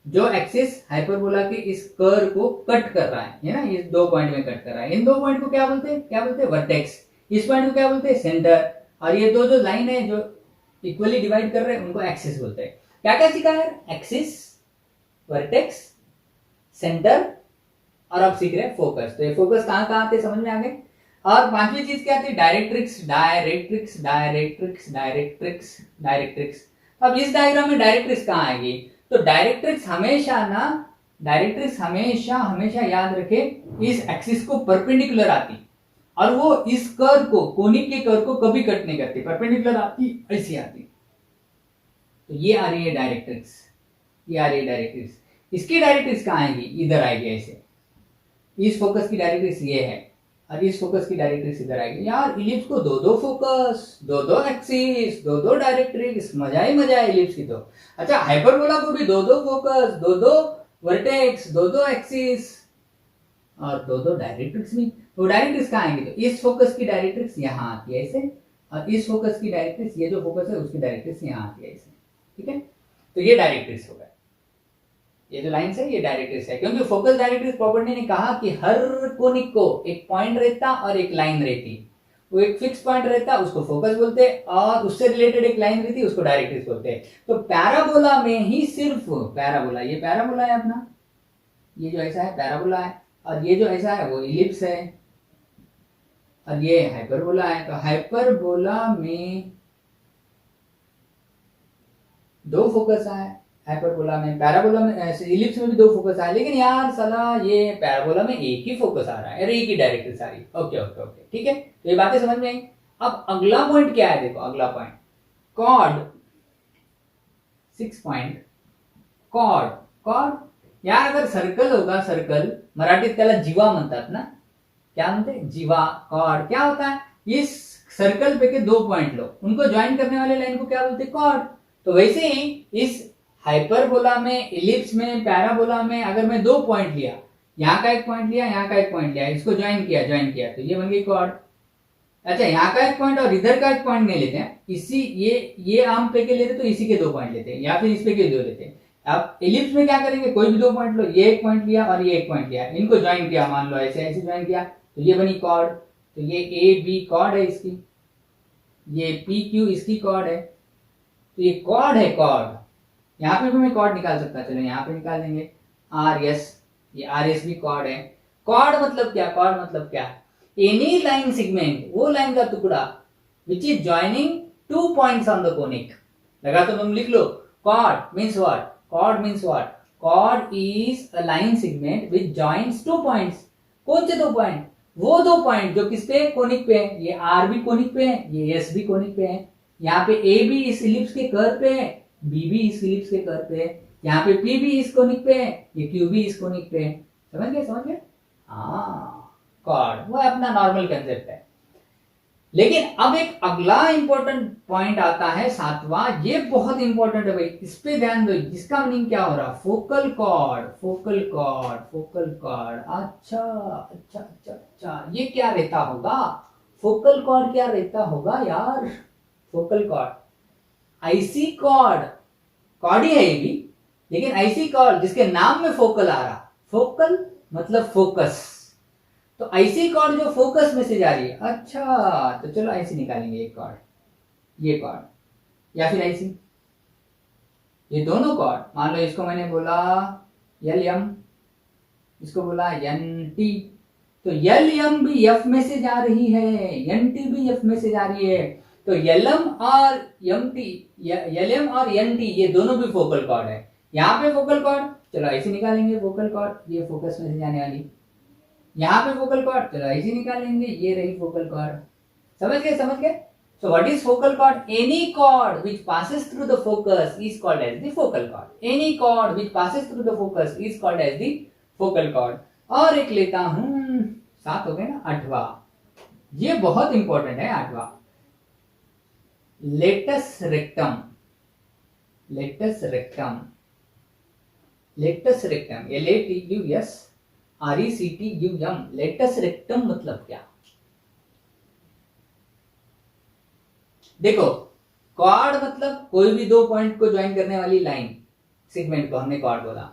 जो एक्सिस हाइपरबोला के इस कर्व को कट कर रहा है ना, ये 2 पॉइंट में कट कर रहा है। इन 2 पॉइंट को क्या बोलते हैं, क्या बोलते हैं, वर्टेक्स। इस पॉइंट को क्या बोलते हैं, सेंटर। और ये दो जो लाइन है जो इक्वली डिवाइड कर रहे हैं उनको एक्सिस बोलते हैं। क्या क्या सीखा है, एक्सिस, वर्टेक्स, सेंटर, और अब सीख रहे हैं फोकस। तो ये फोकस कहाँ कहाँ आते समझ में आ गए। और पांचवी चीज क्या आती है, directrix, directrix, directrix, directrix, directrix. अब इस डायग्राम में डायरेक्ट्रिक्स कहाँ आएगी, तो डायरेक्ट्रिक्स हमेशा ना, डायरेक्ट्रिक्स हमेशा हमेशा याद रखे इस एक्सिस को परपेंडिकुलर आती, और वो इस कर्व को, कोनिक के कर्व को कभी कट नहीं करती, परपेंडिकुलर आती, ऐसी आती। तो ये आ रही है डायरेक्ट्रिक्स, ये आ रही है डायरेक्ट्रिक्स। इसकी डायरेक्ट्रिक्स कहाँ आएगी, इधर आएगी ऐसे, इस फोकस की डायरेक्ट्रिक्स ये है और इस फोकस की डायरेक्ट्रिक्स इधर आएगी। यार इलिप्स को दो दो फोकस, दो दो एक्सिस, दो दो डायरेक्ट्रिक्स, मजा ही मजा है इलिप्स की तो। अच्छा हाइपरबोला को भी दो दो फोकस, दो दो वर्टेक्स, दो दो एक्सिस और दो दो डायरेक्ट्रिक्स भी। तो डायरेक्ट्रिक्स कहाँ आएंगे, तो इस फोकस की डायरेक्ट्रिक्स यहाँ आती है ऐसे, और इस फोकस की डायरेक्ट्रिक्स, ये जो फोकस है उसकी डायरेक्ट्रिक्स यहाँ आती है ऐसे, ठीक है। तो ये डायरेक्ट्रिक्स हो गए, ये जो लाइंस है ये डायरेक्ट्रिक्स है, क्योंकि फोकस डायरेक्ट्रिक्स प्रॉपर्टी ने कहा कि हर कोनिक को एक पॉइंट रहता और एक लाइन रहती, वो एक फिक्स पॉइंट रहता उसको फोकस बोलते हैं, और उससे रिलेटेड एक लाइन रहती उसको डायरेक्ट्रिक्स बोलते हैं। तो पैराबोला में ही सिर्फ पैराबोला, ये पैराबोला है अपना, ये जो ऐसा है पैराबोला है, और ये जो ऐसा है वो इलिप्स है, और ये हाइपरबोला है। तो हाइपरबोला में दो फोकस आए, हाइपरबोला में, पैराबोला में, इलिप्स में भी दो फोकस आए, लेकिन यार साला ये पैराबोला में एक ही फोकस आ रहा है, अरे एक ही डायरेक्ट्रिक्स आ रही है। ओके ओके ओके, ठीक है, तो ये बातें समझ में आई। अब अगला पॉइंट क्या है, देखो अगला point, chord, 6 point, chord. Chord यार अगर सर्कल होगा, सर्कल मराठीत त्याला जीवा म्हणतात ना, क्या म्हणते, जीवा। कॉर्ड क्या होता है, इस सर्कल पे के 2 पॉइंट लो, उनको ज्वाइन करने वाले लाइन को क्या बोलते हैं, कॉर्ड। तो वैसे ही इस हाइपरबोला में, इलिप्स में, पैराबोला में अगर मैं 2 पॉइंट लिया, यहाँ का एक पॉइंट लिया, यहाँ का एक पॉइंट लिया, इसको ज्वाइन किया, तो ये बन गई कॉर्ड। अच्छा यहाँ का एक पॉइंट और इधर का एक पॉइंट नहीं लेते हैं, इसी ये आम पे के लेते तो इसी के 2 पॉइंट लेते हैं, या फिर इस पे के 2 लेते हैं। अब इलिप्स में क्या करेंगे, कोई भी 2 पॉइंट लो, ये एक पॉइंट लिया और ये एक पॉइंट लिया, इनको ज्वाइन किया, मान लो ऐसे ऐसे ज्वाइन किया, तो ये बनी कॉर्ड। तो ये ए बी कॉर्ड है इसकी, ये पी क्यू इसकी कॉर्ड है, तो ये कॉर्ड है, कॉर्ड यहाँ पे भी मैं कॉर्ड निकाल सकता, चलो यहाँ पे निकाल देंगे आर एस, ये आर एस भी कॉर्ड है। कॉर्ड मतलब क्या, कॉर्ड मतलब क्या, एनी लाइन सेगमेंट, वो लाइन का टुकड़ा which is joining two points on the conic. लगा तो तुम लिख लो, chord means what, chord means what, chord is a line segment which joins two points. कौन से दो पॉइंट, वो दो पॉइंट जो किस पे, कोनिक पे है। ये आर भी कोनिक पे है, ये एस भी कोनिक पे है। यहाँ पे ए भी इस इलिप्स के कर्व पे है, बी भी इस इलिप्स के कर्व पे है। यहाँ पे पी भी इस कोनिक पे है, ये क्यू भी इस कोनिक पे है। समझ गए, समझ गए। हाँ, कॉर्ड वो अपना नॉर्मल कंसेप्ट है। लेकिन अब एक अगला इंपॉर्टेंट पॉइंट आता है सातवां, ये बहुत इंपॉर्टेंट है भाई, इस पे ध्यान दो। जिसका मीनिंग क्या हो रहा, focal cord, focal cord, focal cord. अच्छा अच्छा अच्छा अच्छा, ये क्या रहता होगा, फोकल कॉर्ड क्या रहता होगा यार, फोकल कॉर्ड, आईसी कॉर्ड, कॉर्ड ही है ये भी, लेकिन आईसी कॉर्ड जिसके नाम में फोकल आ रहा, फोकल मतलब फोकस, तो आईसी कॉर्ड जो फोकस में से जा रही है। अच्छा, तो चलो आईसी निकालेंगे, एक कॉर्ड, ये कॉर्ड या फिर आईसी, ये दोनों कॉर्ड, मान लो इसको मैंने बोला एल एम, इसको बोला एन टी, तो एल एम भी एफ में से जा रही है, एन टी भी एफ में से जा रही है, तो एल एम और एम टी, एल एम और एन टी ये दोनों भी फोकल कॉर्ड है। यहाँ पे फोकल कॉर्ड, चलो ऐसे निकालेंगे फोकल कॉर्ड, ये फोकस में से जाने वाली। यहाँ पे फोकल कॉर्ड, चलो ऐसे निकालेंगे, ये रही फोकल कॉर्ड। समझ गए, समझ गए। So what is focal cord? Any cord which passes through the focus is called as the focal cord. Any cord which passes through the focus is called as the focal cord. और एक लेता हूं, 7 हो गए ना, 8वां, ये बहुत important है 8वां, latus rectum, latus rectum, latus rectum, LATUSRECTUM, latus rectum मतलब क्या। देखो, कॉर्ड मतलब कोई भी दो पॉइंट को ज्वाइन करने वाली लाइन सेगमेंट को हमने कॉर्ड बोला।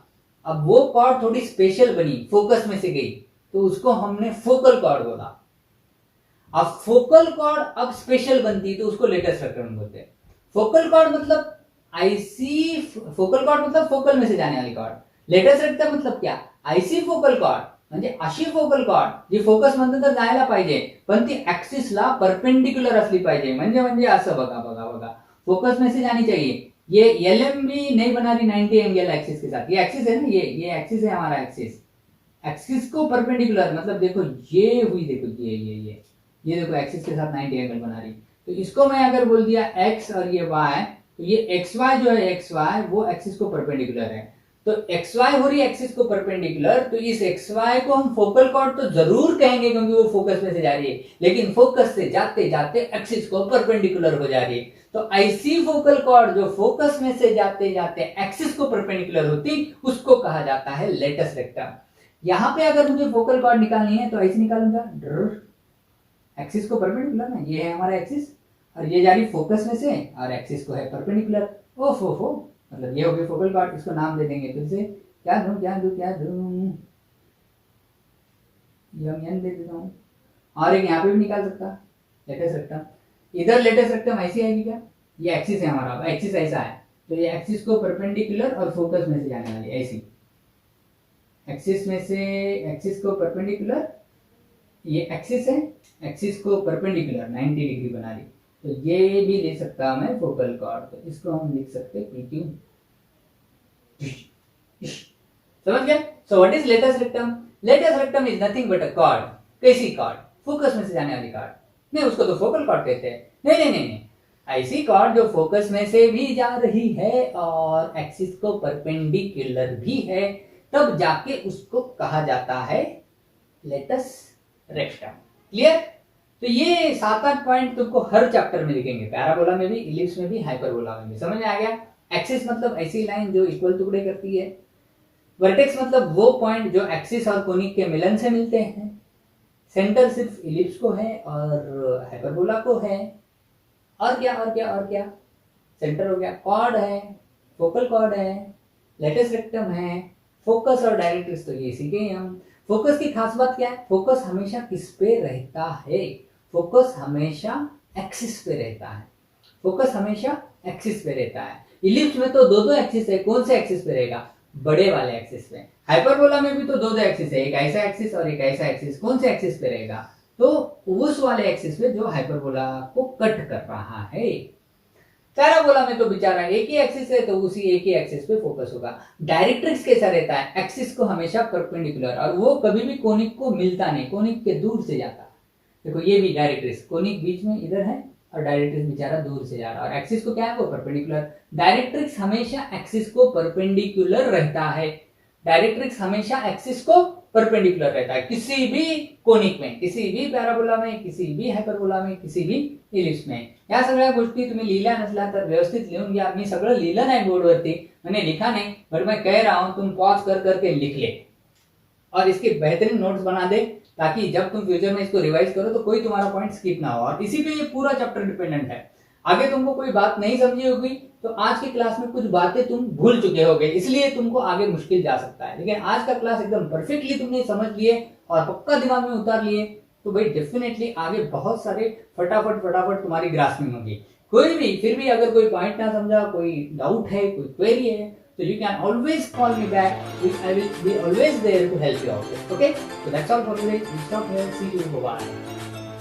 अब वो कॉर्ड थोड़ी स्पेशल बनी, फोकस में से गई, तो उसको हमने फोकल कॉर्ड बोला। अब फोकल कॉर्ड अब स्पेशल बनती तो उसको लेटेस्ट रेक्टम बोलते हैं। फोकल कॉर्ड मतलब आईसी, फोकल कॉर्ड मतलब फोकल में से जाने वाली कॉर्ड। लेटेस्ट रेक्टम मतलब क्या, आईसी फोकल कॉर्ड, म्हणजे अशी फोकल कॉर्ड जी फोकस मध्ये तर जायला पाहिजे, पण ती ऍक्सिसला परपेंडिक्युलर असली पाहिजे। म्हणजे असं बघा बघा बघा, फोकस में से जानी चाहिए। ये एलएम भी नहीं बना रही 90 एंगल एक्सिस के साथ, ये एक्सिस है ना, ये एक्सिस है हमारा, एक्सिस, एक्सिस को परपेंडिकुलर मतलब देखो ये हुई, देखो ये देखो एक्सिस के साथ 90 एंगल बना रही। तो इसको मैं अगर बोल दिया एक्स और ये वाई, तो ये एक्स वाई जो है, एक्स वाई वो एक्सिस को परपेंडिकुलर है। तो एक्स वाई हो रही है एक्सिस को परपेंडिकुलर, तो इस एक्स वाई को हम फोकल कॉर्ड तो जरूर कहेंगे क्योंकि वो फोकस में से जा रही है, लेकिन फोकस से जाते जाते एक्सिस को परपेंडिकुलर हो जा रही है। तो ऐसी फोकल कॉर्ड जो फोकस में से जाते जाते एक्सिस को परपेंडिकुलर होती, उसको कहा जाता है लेटस रेक्टम। यहां पे अगर मुझे फोकल कॉर्ड निकालनी है तो ऐसे निकालूंगा, एक्सिस को परपेंडिकुलर ना, ये है हमारा एक्सिस और ये जा रही फोकस में से और एक्सिस को है परपेंडिकुलर। ओफो, मतलब ये हो गया फोकल कॉर्ड, इसको नाम दे देंगे फिर से, क्या दूं, यम दे देता हूं। और एक यहाँ पे भी निकाल सकता लेटेस्ट रेक्टम, इधर लेटेस्ट रेक्टम ऐसी आएगी क्या, ये एक्सिस है हमारा, एक्सिस ऐसा है, तो ये एक्सिस को परपेंडिकुलर और फोकस में से जाने वाली ऐसी, एक्सिस में से एक्सिस को परपेंडिकुलर, ये एक्सिस है, एक्सिस को परपेंडिकुलर 90 डिग्री बना रही, तो ये भी ले सकता मैं फोकल कॉर्ड, तो इसको हम लिख सकते PQ। समझ गए। So what is latus rectum? Latus rectum is nothing but a cord. कैसी कॉर्ड? फोकस में से जाने वाली कॉर्ड। नहीं, उसको तो फोकल कॉर्ड कहते हैं। नहीं, ऐसी कॉर्ड जो फोकस में से भी जा रही है और एक्सिस को परपेंडिकुलर भी है, तब जाके उसको कहा जाता है लेटेस्ट रेक्टम। क्लियर? तो ये 7-8 पॉइंट तुमको हर चैप्टर में लिखेंगे, पैराबोला में भी, इलिप्स में भी, हाइपरबोला में भी। समझ में आ गया? एक्सिस मतलब ऐसी लाइन जो इक्वल टुकड़े करती है। वर्टेक्स मतलब वो पॉइंट जो एक्सिस और कोनिक के मिलन से मिलते हैं। सेंटर सिर्फ इलिप्स को है और हाइपरबोला को है। और क्या सेंटर हो गया, कॉर्ड है, फोकल कॉर्ड है, लेटेस्ट रेक्टम है, फोकस और डायरेक्ट्रिक्स तो ये सीखे हम। फोकस की खास बात क्या है? फोकस हमेशा किस पे रहता है? फोकस हमेशा एक्सिस पे रहता है। फोकस हमेशा एक्सिस पे रहता है। इलिप्स में तो दो एक्सिस है, कौन से एक्सिस पे रहेगा? बड़े वाले एक्सिस पे। हाइपरबोला में भी तो दो एक्सिस है, एक ऐसा एक्सिस और एक ऐसा एक्सिस। कौन से एक्सिस पे रहेगा? तो उस वाले एक्सिस पे जो हाइपरबोला को कट कर रहा है। पैराबोला में तो बेचारा एक ही एक्सिस है, तो उसी एक ही एक्सिस पे फोकस होगा। डायरेक्ट्रिक्स कैसा रहता है? एक्सिस को हमेशा परपेंडिकुलर, और वो कभी भी कोनिक को मिलता नहीं, कोनिक के दूर से जाता। देखो ये भी डायरेक्ट्रिक्स, कोनिक बीच में इधर है और डायरेक्ट्रिक्स बेचारा दूर से जा रहा है, और एक्सिस को क्या है? वो परपेंडिकुलर। डायरेक्ट्रिक्स हमेशा एक्सिस को परपेंडिकुलर रहता है। डायरेक्ट्रिक्स हमेशा एक्सिस को परपेंडिकुलर रहता है, किसी भी कोनिक में, किसी भी पॅराबोला में, किसी भी हायपरबोला में, किसी भी इलिप्स में। या सगळ्या गोष्टी तुम्ही लिहिल्या नसल्या तर व्यवस्थित लिहून घ्या। मी सगळं लिहिलं नाही बोर्डवरती, मैंने लिखा नहीं, बट मैं कह रहा हूं तुम पॉज कर करके लिख ले और इसके बेहतरीन नोट्स बना दे, ताकि जब तुम फ्यूचर में इसको रिवाइज करो तो कोई तुम्हारा पॉइंट स्किप ना हो। और इसी पे ये पूरा चैप्टर डिपेंडेंट है। आगे तुमको कोई बात नहीं समझी होगी तो आज की क्लास में कुछ बातें तुम भूल चुके होगे, इसलिए तुमको आगे मुश्किल जा सकता है। लेकिन आज का क्लास एकदम परफेक्टली तुमने समझ लिए और पक्का दिमाग में उतार लिए, तो भाई डेफिनेटली आगे बहुत सारे फटाफट तुम्हारी ग्रास्पिंग होगी। कोई भी फिर भी अगर कोई पॉइंट ना समझा, कोई डाउट है, कोई क्वेरी है, so you can always call me back, which I will be always there to help you out. Okay, so that's all for today. We stop here. See you. Bye bye.